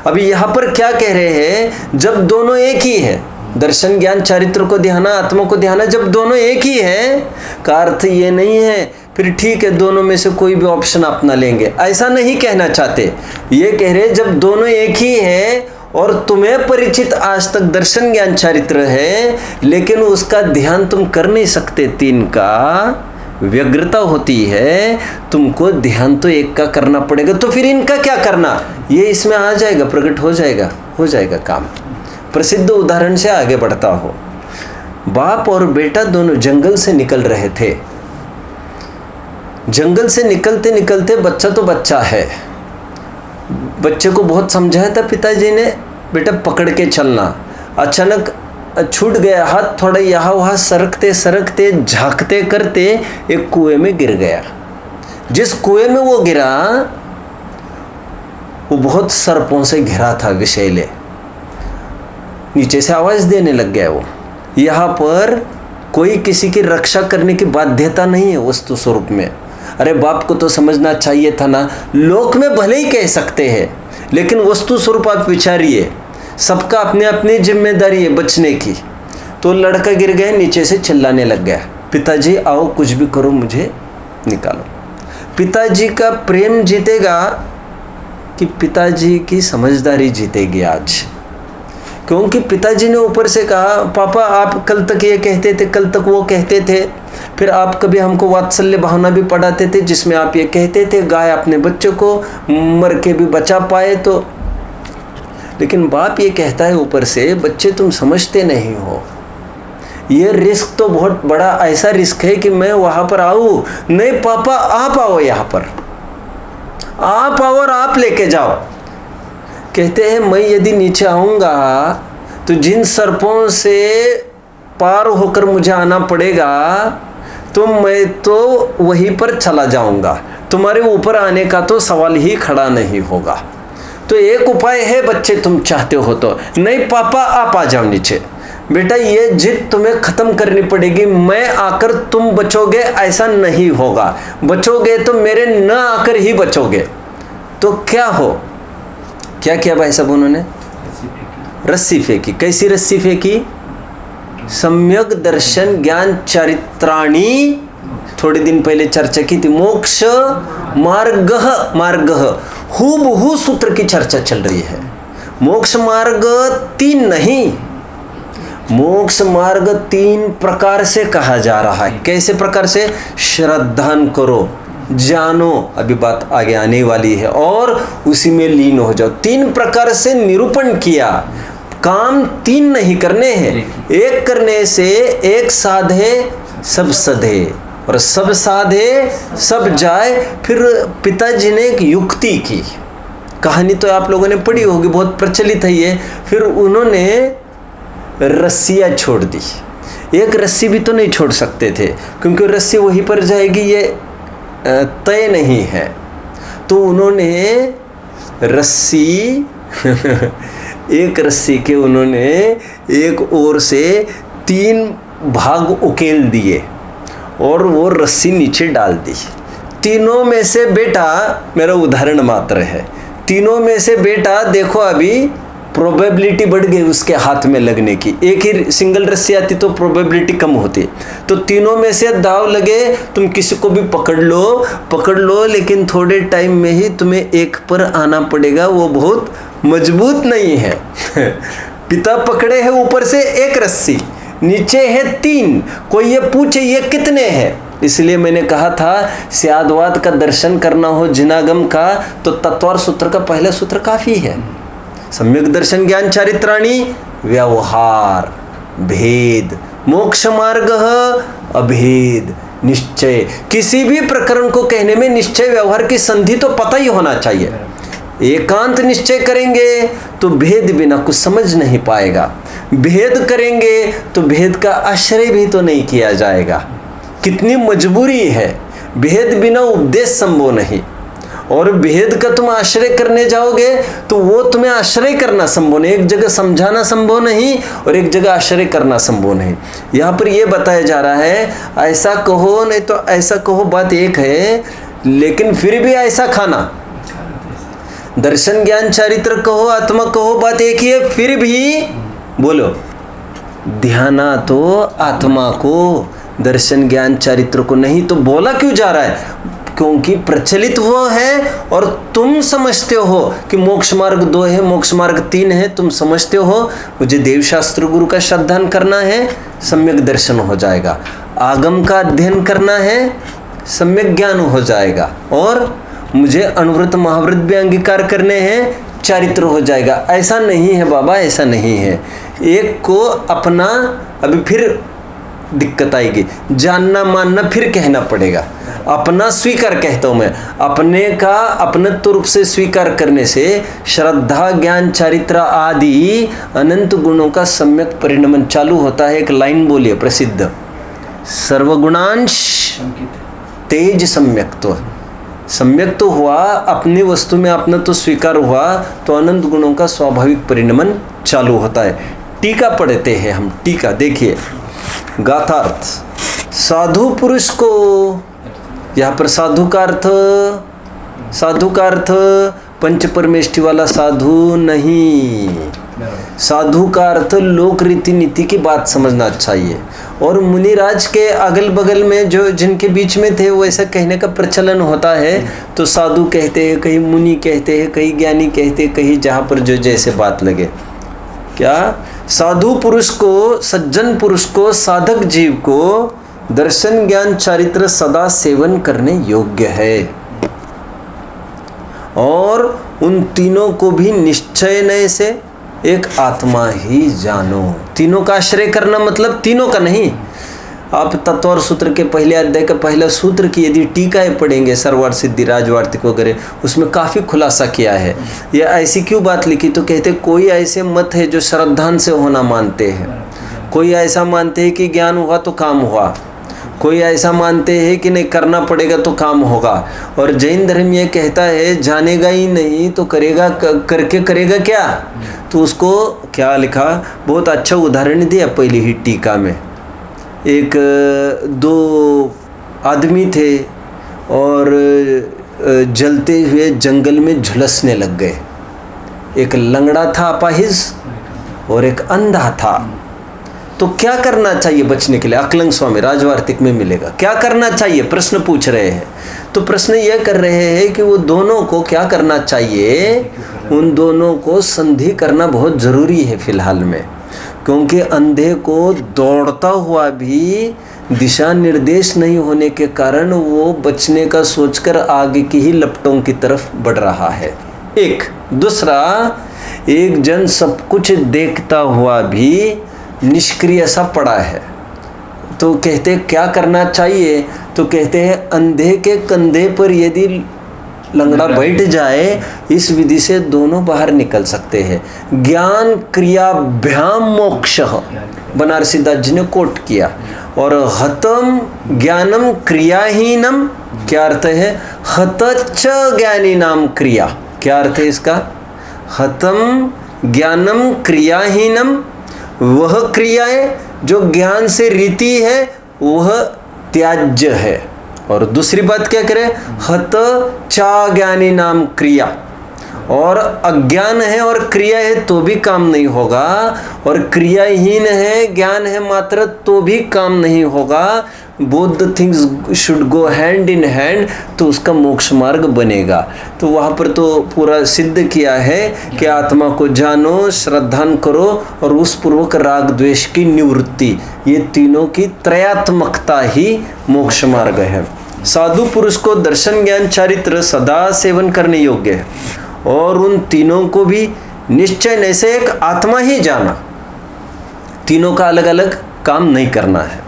अभी यहाँ पर क्या कह रहे हैं? जब दोनों एक ही है, दर्शन ज्ञान चरित्र को ध्याना, आत्मा को ध्याना, जब दोनों एक ही है का अर्थ ये नहीं है फिर ठीक है दोनों में से कोई भी ऑप्शन अपना लेंगे, ऐसा नहीं कहना चाहते। ये कह रहे जब दोनों एक ही है और तुम्हें परिचित आज तक दर्शन ज्ञान चरित्र है, लेकिन उसका ध्यान तुम कर नहीं सकते, तीन का व्यग्रता होती है, तुमको ध्यान तो एक का करना पड़ेगा। तो फिर इनका क्या करना? ये इसमें आ जाएगा, प्रकट हो जाएगा काम। प्रसिद्ध उदाहरण से आगे बढ़ता हो। बाप और बेटा दोनों जंगल से निकल रहे थे। जंगल से निकलते निकलते बच्चा तो बच्चा है, बच्चे को बहुत समझाया था पिताजी ने, बेटा पकड़ के चलना। अचानक छूट गया हाथ, थोड़ा यहाँ वहाँ सरकते सरकते झांकते करते एक कुएं में गिर गया। जिस कुएं में वो गिरा वो बहुत सर्पों से घिरा था, विषैले। नीचे से आवाज देने लग गया वो। यहाँ पर कोई किसी की रक्षा करने की बाध्यता नहीं है वस्तु स्वरूप में। अरे बाप को तो समझना चाहिए था ना। लोक में भले ही कह सकते हैं, लेकिन वस्तु स्वरूप आप विचारिए, सबका अपनी अपनी जिम्मेदारी है बचने की। तो लड़का गिर गया, नीचे से चिल्लाने लग गया, पिताजी आओ कुछ भी करो मुझे निकालो। पिताजी का प्रेम जीतेगा कि पिताजी की समझदारी जीतेगी आज? क्योंकि पिताजी ने ऊपर से कहा, पापा आप कल तक ये कहते थे, कल तक वो कहते थे, फिर आप कभी हमको वात्सल्य भावना भी पढ़ाते थे जिसमें आप ये कहते थे गाय अपने बच्चों को मर के भी बचा पाए तो। लेकिन बाप ये कहता है ऊपर से, बच्चे तुम समझते नहीं हो, ये रिस्क तो बहुत बड़ा ऐसा रिस्क है कि मैं वहाँ पर आऊँ। नहीं पापा आप आओ, यहाँ पर आप आओ और आप लेके जाओ। कहते हैं मैं यदि नीचे आऊँगा तो जिन सर्पों से पार होकर मुझे आना पड़ेगा तो मैं तो वहीं पर चला जाऊँगा, तुम्हारे ऊपर आने का तो सवाल ही खड़ा नहीं होगा। तो एक उपाय है बच्चे, तुम चाहते हो तो। नहीं पापा आप आ जाओ नीचे। बेटा ये जिद तुम्हें खत्म करनी पड़ेगी, मैं आकर तुम बचोगे ऐसा नहीं होगा, बचोगे तो मेरे न आकर ही बचोगे। तो क्या हो, क्या किया भाई साहब उन्होंने? रस्सी फेंकी। कैसी रस्सी फेंकी? सम्यक दर्शन ज्ञान चारित्राणी, थोड़े दिन पहले चर्चा की थी। मोक्ष मार्ग, मार्ग हूबहू सूत्र की चर्चा चल रही है। मोक्ष मार्ग 3 नहीं, मोक्ष मार्ग 3 प्रकार से कहा जा रहा है। कैसे प्रकार से? श्रद्धान करो, जानो, अभी बात आगे आने वाली है, और उसी में लीन हो जाओ। 3 प्रकार से निरूपण किया। काम 3 नहीं करने हैं, एक करने से एक साधे सब सधे, और सब साधे सब जाए। फिर पिताजी ने एक युक्ति की, कहानी तो आप लोगों ने पढ़ी होगी, बहुत प्रचलित है ये। फिर उन्होंने रस्सियाँ छोड़ दी। एक रस्सी भी तो नहीं छोड़ सकते थे क्योंकि रस्सी वहीं पर जाएगी, ये तय नहीं है। तो उन्होंने रस्सी एक रस्सी के उन्होंने एक ओर से 3 भाग उकेल दिए और वो रस्सी नीचे डाल दी। तीनों में से बेटा, मेरा उदाहरण मात्र है, तीनों में से बेटा देखो अभी प्रोबेबिलिटी बढ़ गई उसके हाथ में लगने की। एक ही सिंगल रस्सी आती तो प्रोबेबिलिटी कम होती। तो तीनों में से दाव लगे, तुम किसी को भी पकड़ लो, लेकिन थोड़े टाइम में ही तुम्हें एक पर आना पड़ेगा, वो बहुत मजबूत नहीं है। पिता पकड़े हैं ऊपर से एक रस्सी, नीचे है 3। कोई ये पूछे ये कितने हैं? इसलिए मैंने कहा था स्यादवाद का दर्शन करना हो जिनागम का तो तत्वार सूत्र का पहला सूत्र काफी है। सम्यक दर्शन ज्ञान चारित्राणी, व्यवहार भेद, मोक्ष मार्ग अभेद, निश्चय। किसी भी प्रकरण को कहने में निश्चय व्यवहार की संधि तो पता ही होना चाहिए। एकांत निश्चय करेंगे तो भेद बिना कुछ समझ नहीं पाएगा, भेद करेंगे तो भेद का आश्रय भी तो नहीं किया जाएगा। कितनी मजबूरी है, भेद बिना उपदेश संभव नहीं, और भेद का तुम आश्रय करने जाओगे तो वो तुम्हें आश्रय करना संभव नहीं। एक जगह समझाना संभव नहीं और एक जगह आश्रय करना संभव नहीं। यहाँ पर ये बताया जा रहा है ऐसा कहो नहीं तो ऐसा कहो, बात एक है, लेकिन फिर भी ऐसा खाना। दर्शन ज्ञान चरित्र कहो, आत्मा कहो, बात एक ही है, फिर भी बोलो ध्याना तो आत्मा को, दर्शन ज्ञान चरित्र को नहीं। तो बोला क्यों जा रहा है? क्योंकि प्रचलित वो है और तुम समझते हो कि मोक्ष मार्ग 2 है, मोक्ष मार्ग 3 है। तुम समझते हो मुझे देवशास्त्र गुरु का श्रद्धान करना है, सम्यक दर्शन हो जाएगा। आगम का अध्ययन करना है, सम्यक ज्ञान हो जाएगा। और मुझे अनुव्रत महाव्रत भी अंगीकार करने हैं, चरित्र हो जाएगा। ऐसा नहीं है बाबा, ऐसा नहीं है। एक को अपना, अभी फिर दिक्कत आएगी, जानना मानना फिर कहना पड़ेगा। अपना स्वीकार कहता हूँ मैं, अपने का अपनत्व रूप से स्वीकार करने से श्रद्धा ज्ञान चारित्र आदि अनंत गुणों का सम्यक परिणमन चालू होता है। एक लाइन बोलिए प्रसिद्ध, सर्वगुणांश तेज सम्यक्त्व। सम्यक तो हुआ, अपनी वस्तु में अपना तो स्वीकार हुआ तो अनंत गुणों का स्वाभाविक परिणमन चालू होता है। टीका पढ़ते हैं हम, टीका देखिए, गाथार्थ। साधु पुरुष को, यहाँ पर साधु का अर्थ पंच परमेष्टि वाला साधु नहीं, साधु का अर्थ लोक रीति नीति की बात समझना चाहिए। और मुनिराज के अगल बगल में जो जिनके बीच में थे वो ऐसा कहने का प्रचलन होता है, तो साधु कहते हैं, कहीं मुनि कहते हैं, कहीं ज्ञानी कहते हैं, कहीं जहाँ पर जो जैसे बात लगे। क्या साधु पुरुष को, सज्जन पुरुष को, साधक जीव को दर्शन ज्ञान चारित्र सदा सेवन करने योग्य है। और उन तीनों को भी निश्चय से एक आत्मा ही जानो। तीनों का आश्रय करना मतलब तीनों का नहीं। आप तत्व और सूत्र के पहले अध्याय का पहला सूत्र की यदि टीकाएं पढ़ेंगे, सर्वार्थ सिद्धि राजवार्तिक वगैरह, उसमें काफ़ी खुलासा किया है। यह ऐसी क्यों बात लिखी, तो कहते कोई ऐसे मत है जो श्रद्धान से होना मानते हैं, कोई ऐसा मानते हैं कि ज्ञान हुआ तो काम हुआ, कोई ऐसा मानते हैं कि नहीं करना पड़ेगा तो काम होगा। और जैन धर्म ये कहता है जानेगा ही नहीं तो करेगा, करके करेगा क्या। तो उसको क्या लिखा, बहुत अच्छा उदाहरण दिया पहले ही टीका में। एक दो आदमी थे और जलते हुए जंगल में झुलसने लग गए। एक लंगड़ा था अपाहिज और एक अंधा था। तो क्या करना चाहिए बचने के लिए, अकलंग स्वामी राजवार्तिक में मिलेगा, क्या करना चाहिए प्रश्न पूछ रहे हैं। तो प्रश्न यह कर रहे हैं कि वो दोनों को क्या करना चाहिए, उन दोनों को संधि करना बहुत ज़रूरी है फिलहाल में, क्योंकि अंधे को दौड़ता हुआ भी दिशा निर्देश नहीं होने के कारण वो बचने का सोचकर आगे की ही लपटों की तरफ बढ़ रहा है। एक दूसरा, एक जन सब कुछ देखता हुआ भी निष्क्रिय सा पड़ा है। तो कहते क्या करना चाहिए, तो कहते हैं अंधे के कंधे पर यदि लंगड़ा बैठ जाए, इस विधि से दोनों बाहर निकल सकते हैं। ज्ञान क्रियाभ्याम मोक्ष बनारसी दास जी ने कोट किया। और हतम ज्ञानम क्रियाहीनम, क्या अर्थ है, हतच ज्ञानी नाम क्रिया, क्या अर्थ है इसका, हतम ज्ञानम क्रियाहीनम, वह क्रियाएं जो ज्ञान से रीति है वह त्याज्य है। और दूसरी बात क्या करें, हत चा ज्ञानी नाम क्रिया, और अज्ञान है और क्रिया है तो भी काम नहीं होगा, और क्रियाहीन है ज्ञान है मात्र तो भी काम नहीं होगा। Both the things should go hand in hand, तो उसका मोक्ष मार्ग बनेगा। तो वहाँ पर तो पूरा सिद्ध किया है कि आत्मा को जानो, श्रद्धान करो और उस पूर्वक राग द्वेष की निवृत्ति, ये तीनों की त्रयात्मकता ही मोक्ष मार्ग है। साधु पुरुष को दर्शन ज्ञान चारित्र सदा सेवन करने योग्य है, और उन तीनों को भी निश्चय से एक आत्मा ही जाना। तीनों का अलग अलग काम नहीं करना है।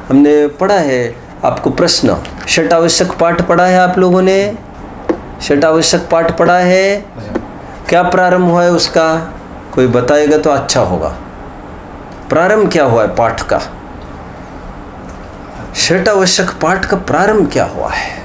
हमने पढ़ा है, आपको प्रश्न, षटावश्यक पाठ पढ़ा है आप लोगों ने, षटावश्यक पाठ पढ़ा है, क्या प्रारंभ हुआ है उसका, कोई बताएगा तो अच्छा होगा। प्रारंभ क्या हुआ है पाठ का, षटावश्यक पाठ का प्रारंभ क्या हुआ है।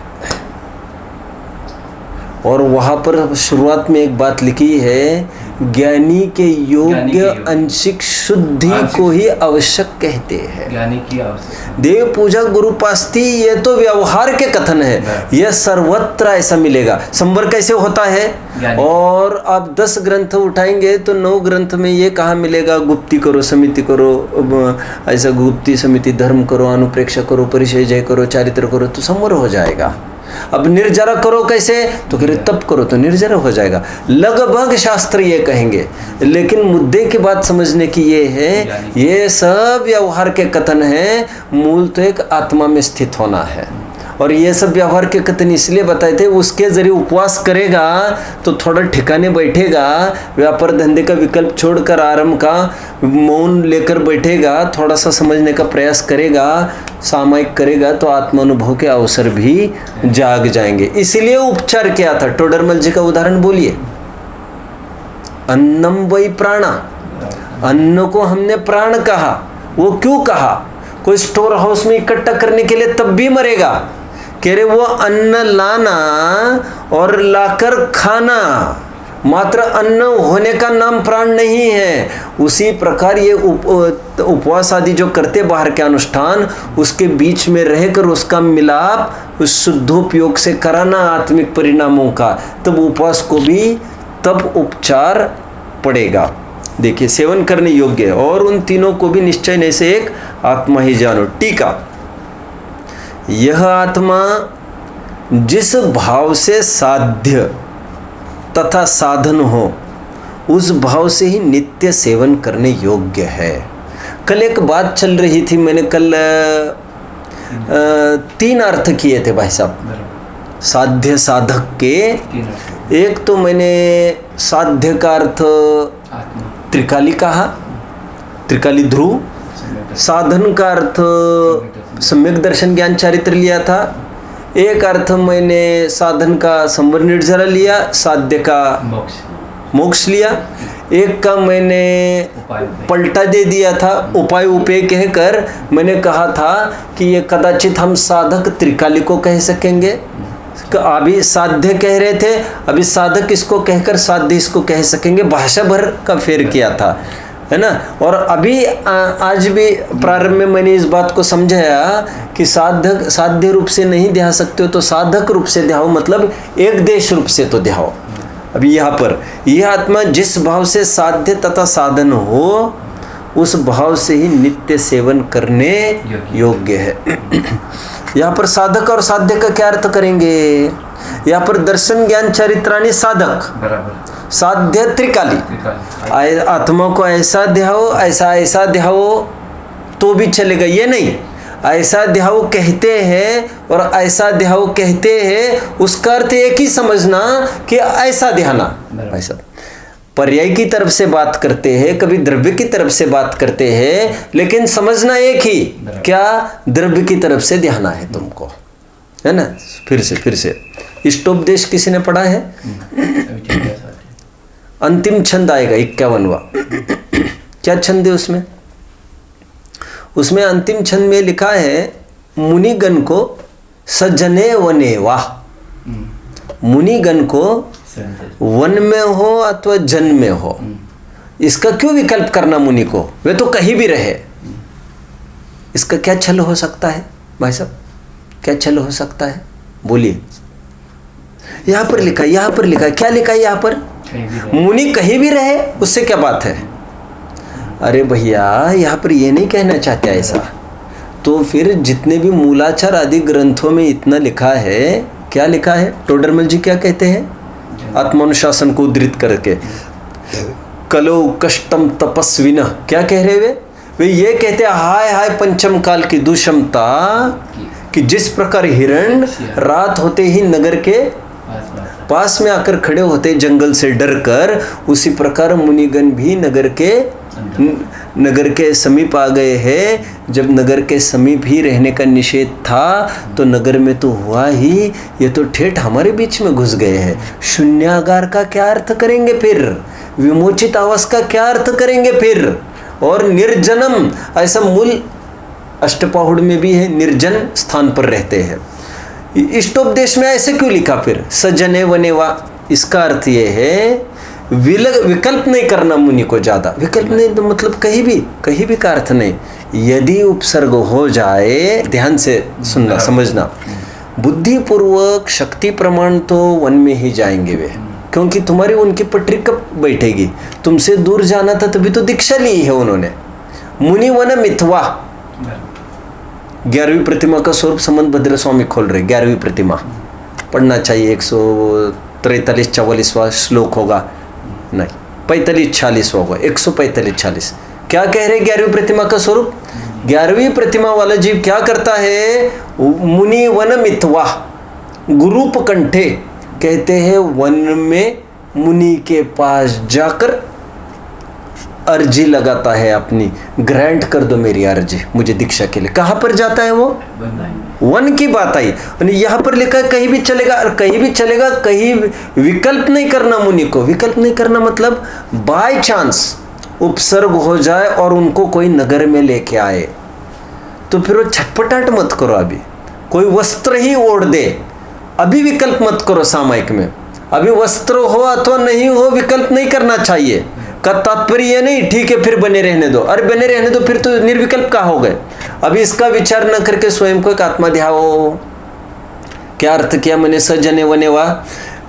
और वहाँ पर शुरुआत में एक बात लिखी है, ज्ञानी के योग्य आंशिक शुद्धि को ही आवश्यक कहते हैं। ज्ञानी की आवश्यक देव पूजा गुरुपास्ति, ये तो व्यवहार के कथन है, यह सर्वत्र ऐसा मिलेगा। संवर कैसे होता है, और आप 10 ग्रंथ उठाएंगे तो 9 ग्रंथ में ये कहाँ मिलेगा, गुप्ती करो, समिति करो, ऐसा गुप्ती समिति धर्म करो, अनुप्रेक्षा करो, परिचय जय करो, चारित्र करो, तो संवर हो जाएगा। अब निर्जरा करो कैसे, तो कह रहे तप करो तो निर्जरा हो जाएगा। लगभग शास्त्र ये कहेंगे, लेकिन मुद्दे की बात समझने की ये है, ये सब व्यवहार के कथन है, मूल तो एक आत्मा में स्थित होना है। और ये सब व्यवहार के कथन इसलिए बताए थे, उसके जरिए उपवास करेगा तो थोड़ा ठिकाने बैठेगा, व्यापार धंधे का विकल्प छोड़कर आराम का मौन लेकर बैठेगा, थोड़ा सा समझने का प्रयास करेगा, सामायिक करेगा, तो आत्मानुभव के अवसर भी जाग जाएंगे। इसीलिए उपचार क्या था, टोडरमल जी का उदाहरण बोलिए। अन्नम वही प्राणा, अन्न को हमने प्राण कहा, वो क्यों कहा, कोई स्टोर हाउस में इकट्ठा करने के लिए तब भी मरेगा, कह रहे वो अन्न लाना और लाकर खाना, मात्र अन्न होने का नाम प्राण नहीं है। उसी प्रकार ये उपवास आदि जो करते बाहर के अनुष्ठान, उसके बीच में रहकर उसका मिलाप उस शुद्धोपयोग से कराना आत्मिक परिणामों का, तब उपवास को भी, तब उपचार पड़ेगा। देखिए, सेवन करने योग्य है। और उन तीनों को भी निश्चय नहीं से एक आत्मा ही जानो। टीका, यह आत्मा जिस भाव से साध्य तथा साधन हो उस भाव से ही नित्य सेवन करने योग्य है। कल एक बात चल रही थी, मैंने कल 3 अर्थ किए थे भाई साहब साध्य साधक के। एक तो मैंने साध्य का अर्थ त्रिकाली कहा, त्रिकाली ध्रुव। साधन का अर्थ सम्यक दर्शन ज्ञान चारित्र लिया था। एक अर्थ मैंने साधन का संवर निर्जरा लिया, साध्य का मोक्ष लिया। एक का मैंने पलटा दे दिया था, उपाय उपेय कहकर मैंने कहा था कि ये कदाचित हम साधक त्रिकाली को कह सकेंगे। अभी साध्य कह रहे थे, अभी साधक इसको कहकर साध्य इसको कह सकेंगे। भाषा भर का फेर किया था, है ना। और अभी आज भी प्रारंभ में मैंने इस बात को समझाया कि साधक साध्य रूप से नहीं ध्या सकते हो तो साधक रूप से ध्याओ, मतलब एक देश रूप से तो ध्याओ। अभी यहाँ पर यह आत्मा जिस भाव से साध्य तथा साधन हो उस भाव से ही नित्य सेवन करने योग्य है। यहाँ पर साधक और साध्य का क्या अर्थ करेंगे? यहाँ पर दर्शन ज्ञान चरित्राणी साधक, साध्य त्रिकाली। आत्मा को ऐसा ध्याओ, ऐसा ध्याओ तो भी चलेगा, ये नहीं ऐसा ध्याओ कहते हैं और ऐसा ध्याओ कहते हैं, उसका अर्थ एक ही समझना कि ऐसा ध्याना। ऐसा पर्याय की तरफ से बात करते हैं, कभी द्रव्य की तरफ से बात करते हैं, लेकिन समझना एक ही, क्या द्रव्य की तरफ से ध्याना है तुमको, है ना। फिर से इष्टोपदेश किसी ने पढ़ा है? अंतिम छंद आएगा 51वां। क्या छंद है उसमें? उसमें अंतिम छंद में लिखा है, मुनिगण को सजने वने वाह। मुनिगण को वन में हो अथवा जन में हो, इसका क्यों विकल्प करना मुनि को? वे तो कहीं भी रहे। इसका क्या छल हो सकता है भाई साहब? क्या छल हो सकता है? बोलिए। यहाँ पर लिखा है, क्या लिखा है यहाँ पर? मुनि कहीं भी रहे, उससे क्या बात है? अरे भैया, यहाँ पर ये नहीं कहना चाहते ऐसा। तो फिर जितने भी मूलाचार आदि ग्रंथों में इतना लिखा है, क्या लिखा है? टोडरमल जी क्या कहते हैं आत्मानुशासन को उद्धृत करके? कलो कष्टम तपस्विन, क्या कह रहे वे ये कहते हैं, हाय हाय पंचम काल की दुष्मता, कि जिस प्रकार हिरण रात होते ही नगर के पास में आकर खड़े होते जंगल से डरकर, उसी प्रकार मुनिगण भी नगर के समीप आ गए हैं। जब नगर के समीप ही रहने का निषेध था तो नगर में तो हुआ ही, ये तो ठेठ हमारे बीच में घुस गए हैं। शून्यागार का क्या अर्थ करेंगे फिर? विमोचित आवास का क्या अर्थ करेंगे फिर? और निर्जनम, ऐसा मूल अष्टपाहुड़ में भी है, निर्जन स्थान पर रहते हैं। इष्टोपदेश में ऐसे क्यों लिखा फिर? सजने वनेवा। इसका अर्थ ये है विकल्प नहीं करना मुनि को ज्यादा। विकल्प नहीं तो मतलब कहीं भी का अर्थ नहीं। यदि उपसर्ग हो जाए, ध्यान से सुनना समझना, बुद्धिपूर्वक शक्ति प्रमाण तो वन में ही जाएंगे वे, क्योंकि तुम्हारी उनकी पटरी कब बैठेगी? तुमसे दूर जाना था तभी तो दीक्षा ली है उन्होंने। मुनि वन मिथवा। 11वीं प्रतिमा का स्वरूप संबंध भद्र स्वामी खोल रहे। 11वीं प्रतिमा पढ़ना चाहिए। 143-44वां श्लोक होगा, नहीं 45-46 होगा, 145-46। क्या कह रहे 11वीं प्रतिमा का स्वरूप? 11वीं प्रतिमा वाला जीव क्या करता है? मुनि वन मिथवा, गुरूप कंठे, कहते हैं वन में मुनि के पास जाकर अर्जी लगाता है अपनी, ग्रांट कर दो मेरी अर्जी मुझे दीक्षा के लिए। कहाँ पर जाता है वो? वन की बात आई। यहाँ पर लिखा है कहीं भी चलेगा, और कहीं भी चलेगा, कहीं विकल्प नहीं करना मुनि को। विकल्प नहीं करना मतलब बाय चांस उपसर्ग हो जाए और उनको कोई नगर में लेके आए तो फिर वो छटपटाट मत करो। अभी कोई वस्त्र ही ओढ़ दे, अभी विकल्प मत करो सामायिक में। अभी वस्त्र हो अथवा नहीं हो, विकल्प नहीं करना चाहिए। का तात्पर्य ये नहीं ठीक है फिर बने रहने दो। अरे बने रहने दो, फिर तो निर्विकल्प का हो गए। अभी इसका विचार न करके स्वयं को एक आत्मा ध्याओ। क्या अर्थ किया मैंने? सजने वने वा,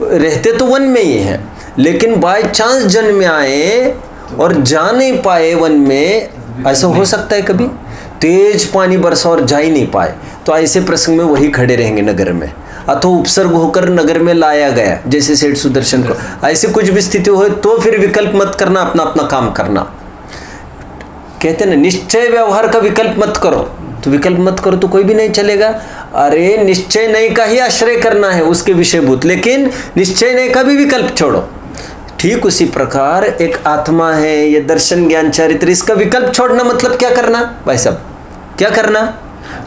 रहते तो वन में ही है, लेकिन बाय चांस जन्म में आए और जा नहीं पाए वन में, ऐसा हो सकता है कभी तेज पानी बरसा और जा ही नहीं पाए, तो ऐसे प्रसंग में वही खड़े रहेंगे नगर में, अथवा उपसर्ग होकर नगर में लाया गया जैसे सेठ सुदर्शन को। ऐसी कुछ भी स्थिति हो तो फिर विकल्प मत करना, अपना अपना काम करना। कहते ना निश्चय व्यवहार का विकल्प मत करो, तो विकल्प मत करो तो कोई भी नहीं चलेगा। अरे निश्चय नहीं का ही आश्रय करना है उसके विषयभूत, लेकिन निश्चय नहीं का भी विकल्प छोड़ो। ठीक उसी प्रकार एक आत्मा है, ये दर्शन ज्ञान चारित्र, इसका विकल्प छोड़ना मतलब क्या करना भाई साहब, क्या करना?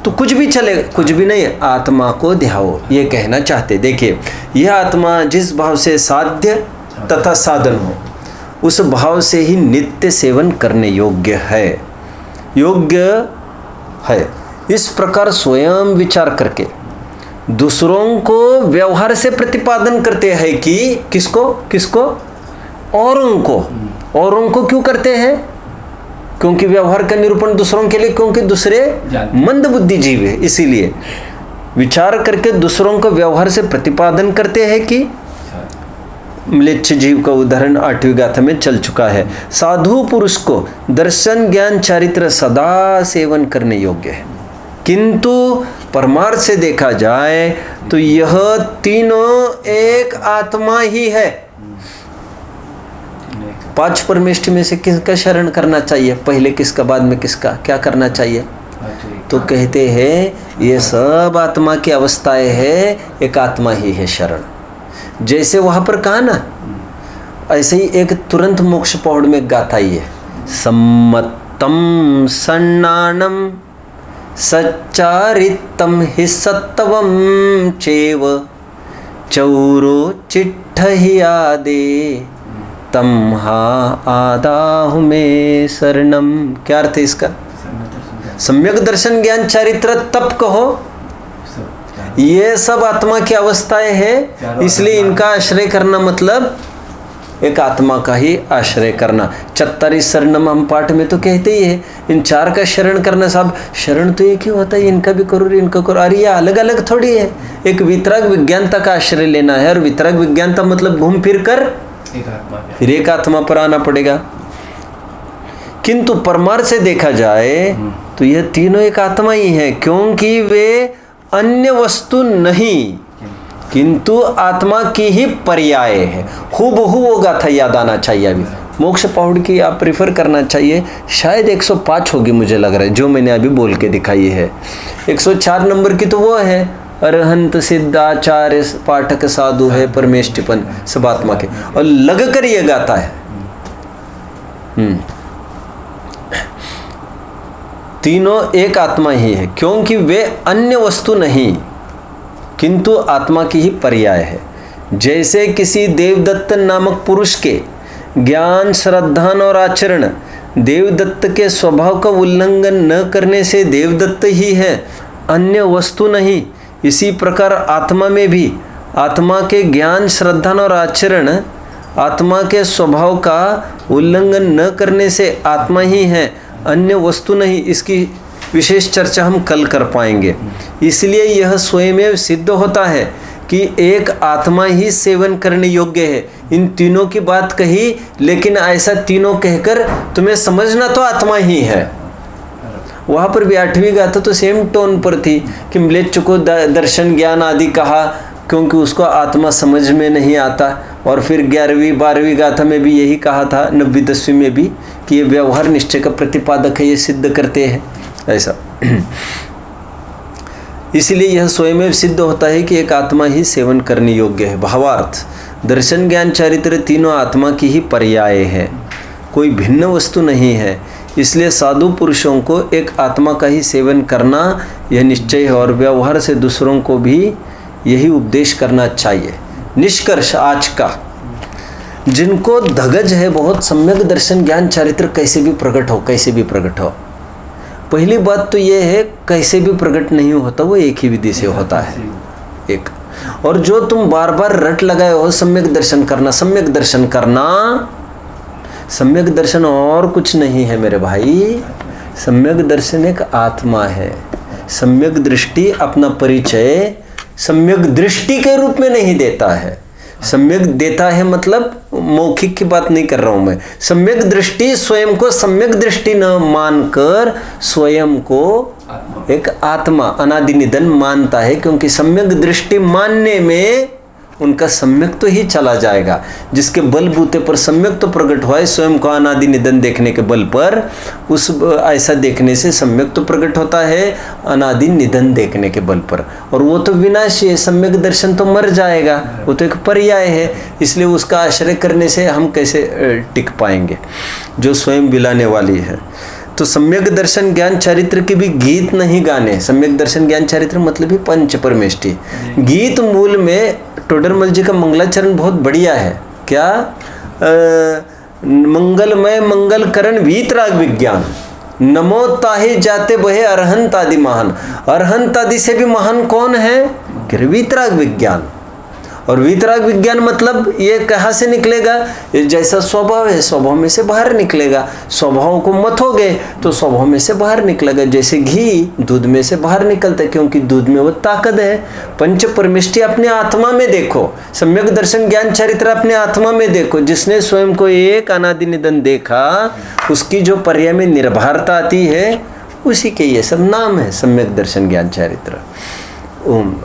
तो कुछ भी चलेगा, कुछ भी नहीं, आत्मा को ध्याओ, ये कहना चाहते। देखिए यह आत्मा जिस भाव से साध्य तथा साधन हो उस भाव से ही नित्य सेवन करने योग्य है, योग्य है। इस प्रकार स्वयं विचार करके दूसरों को व्यवहार से प्रतिपादन करते हैं कि किसको किसको, औरों को क्यों करते हैं? क्योंकि व्यवहार का निरूपण दूसरों के लिए, क्योंकि दूसरे मंद बुद्धि जीव है, इसीलिए विचार करके दूसरों को व्यवहार से प्रतिपादन करते हैं कि म्लेच्छ जीव का उदाहरण 8वीं गाथा में चल चुका है। साधु पुरुष को दर्शन ज्ञान चारित्र सदा सेवन करने योग्य है, किंतु परमार्थ से देखा जाए तो यह तीनों एक आत्मा ही है। 5 परमेष्टि में से किसका शरण करना चाहिए, पहले किसका बाद में किसका, क्या करना चाहिए? तो कहते हैं ये सब आत्मा की अवस्थाएं है, एक आत्मा ही है शरण। जैसे वहां पर कहा ना, ऐसे ही एक तुरंत मोक्ष पौड़ में गाथा ही है, सम्मतम सन्नानम सच्चारितम हि सत्वम चेव चौरो चिट्ठहियादे तम हा आदाहु में शरणम। क्या अर्थ है इसका? सम्यक दर्शन ज्ञान चारित्र तप कहो, ये सब आत्मा की अवस्थाएं हैं, इसलिए इनका आश्रय करना मतलब एक आत्मा का ही आश्रय करना। 44 शरणम हम पाठ में तो कहते ही है, इन 4 का शरण करना। साहब शरण तो एक ही होता है, इनका भी करो इनका करो, अरे ये अलग अलग थोड़ी है। एक वितराग विज्ञानता का आश्रय लेना है, और वितराग विज्ञानता मतलब घूम फिर कर फिर एक आत्मा पर आना पड़ेगा। किंतु परमार्थ से देखा जाए तो यह तीनों एक आत्मा ही है, क्योंकि वे अन्य वस्तु नहीं किंतु आत्मा की ही पर्याय है। हूबहू वो गाथा याद आना चाहिए। अभी मोक्ष पौड़ की आप प्रिफर करना चाहिए, शायद 105 होगी मुझे लग रहा है, जो मैंने अभी बोल के दिखाई है। 104 नंबर की तो वो है, अरहंत सिद्धाचार्य पाठक साधु है परमेष्टिपन सब आत्मा के, और लग कर ये गाता है। तीनों एक आत्मा ही है, क्योंकि वे अन्य वस्तु नहीं किंतु आत्मा की ही पर्याय है। जैसे किसी देवदत्त नामक पुरुष के ज्ञान श्रद्धा और आचरण देवदत्त के स्वभाव का उल्लंघन न करने से देवदत्त ही है, अन्य वस्तु नहीं। इसी प्रकार आत्मा में भी आत्मा के ज्ञान श्रद्धा और आचरण आत्मा के स्वभाव का उल्लंघन न करने से आत्मा ही है, अन्य वस्तु नहीं। इसकी विशेष चर्चा हम कल कर पाएंगे। इसलिए यह स्वयं सिद्ध होता है कि एक आत्मा ही सेवन करने योग्य है। इन तीनों की बात कही, लेकिन ऐसा तीनों कहकर तुम्हें समझना तो आत्मा ही है। वहाँ पर भी 8वीं गाथा तो सेम टोन पर थी कि म्लेच्छ को दर्शन ज्ञान आदि कहा, क्योंकि उसको आत्मा समझ में नहीं आता। और फिर 11वीं 12वीं गाथा में भी यही कहा था, 9वीं 10वीं में भी, कि ये व्यवहार निश्चय का प्रतिपादक है, ये सिद्ध करते हैं ऐसा। इसलिए यह स्वयं सिद्ध होता है कि एक आत्मा ही सेवन करने योग्य है। भावार्थ, दर्शन ज्ञान चारित्र तीनों आत्मा की ही पर्याय है, कोई भिन्न वस्तु नहीं है। इसलिए साधु पुरुषों को एक आत्मा का ही सेवन करना यह निश्चय है, और व्यवहार से दूसरों को भी यही उपदेश करना चाहिए। निष्कर्ष आज का, जिनको धगज है बहुत सम्यक दर्शन ज्ञान चारित्र कैसे भी प्रकट हो, कैसे भी प्रकट हो। पहली बात तो ये है, कैसे भी प्रकट नहीं होता, वो एक ही विधि से होता है एक। और जो तुम बार बार रट लगाए हो सम्यक दर्शन करना, सम्यक दर्शन करना, सम्यक दर्शन और कुछ नहीं है मेरे भाई। सम्यक दर्शन एक आत्मा है। सम्यक दृष्टि अपना परिचय सम्यक दृष्टि के रूप में नहीं देता है, सम्यक देता है मतलब मौखिक की बात नहीं कर रहा हूं मैं। सम्यक दृष्टि स्वयं को सम्यक दृष्टि न मानकर स्वयं को एक आत्मा अनादि निधन मानता है, क्योंकि सम्यक दृष्टि मानने में उनका सम्यक तो ही चला जाएगा। जिसके बलबूते पर सम्यक तो प्रकट हुआ है, स्वयं को अनादि निधन देखने के बल पर, उस ऐसा देखने से सम्यक तो प्रकट होता है अनादि निधन देखने के बल पर, और वो तो विनाशी है। सम्यक दर्शन तो मर जाएगा, वो तो एक पर्याय है, इसलिए उसका आश्रय करने से हम कैसे टिक पाएंगे, जो स्वयं बिलाने वाली है। तो सम्यक दर्शन ज्ञान चरित्र के भी गीत नहीं गाने। सम्यक दर्शन ज्ञान चरित्र मतलब ही पंच परमेष्टि। गीत मूल में टोडरमल जी का मंगलाचरण बहुत बढ़िया है। क्या? मंगलमय मंगल करण वीतराग विज्ञान, नमो ताहि जाते बहे अरहंत आदि महान। अरहंत आदि से भी महान कौन है? वीतराग विज्ञान। और वीतराग विज्ञान मतलब ये कहाँ से निकलेगा? ये जैसा स्वभाव है स्वभाव में से बाहर निकलेगा। स्वभाव को मथोगे तो स्वभाव में से बाहर निकलेगा। जैसे घी दूध में से बाहर निकलता है, क्योंकि दूध में वो ताकत है। पंच परमिष्टि अपने आत्मा में देखो, सम्यक दर्शन ज्ञान चरित्र अपने आत्मा में देखो। जिसने स्वयं को एक अनादि निधन देखा, उसकी जो पर्याय में निर्भरता आती है, उसी के ये सब नाम है सम्यक दर्शन ज्ञान चरित्र। ओम।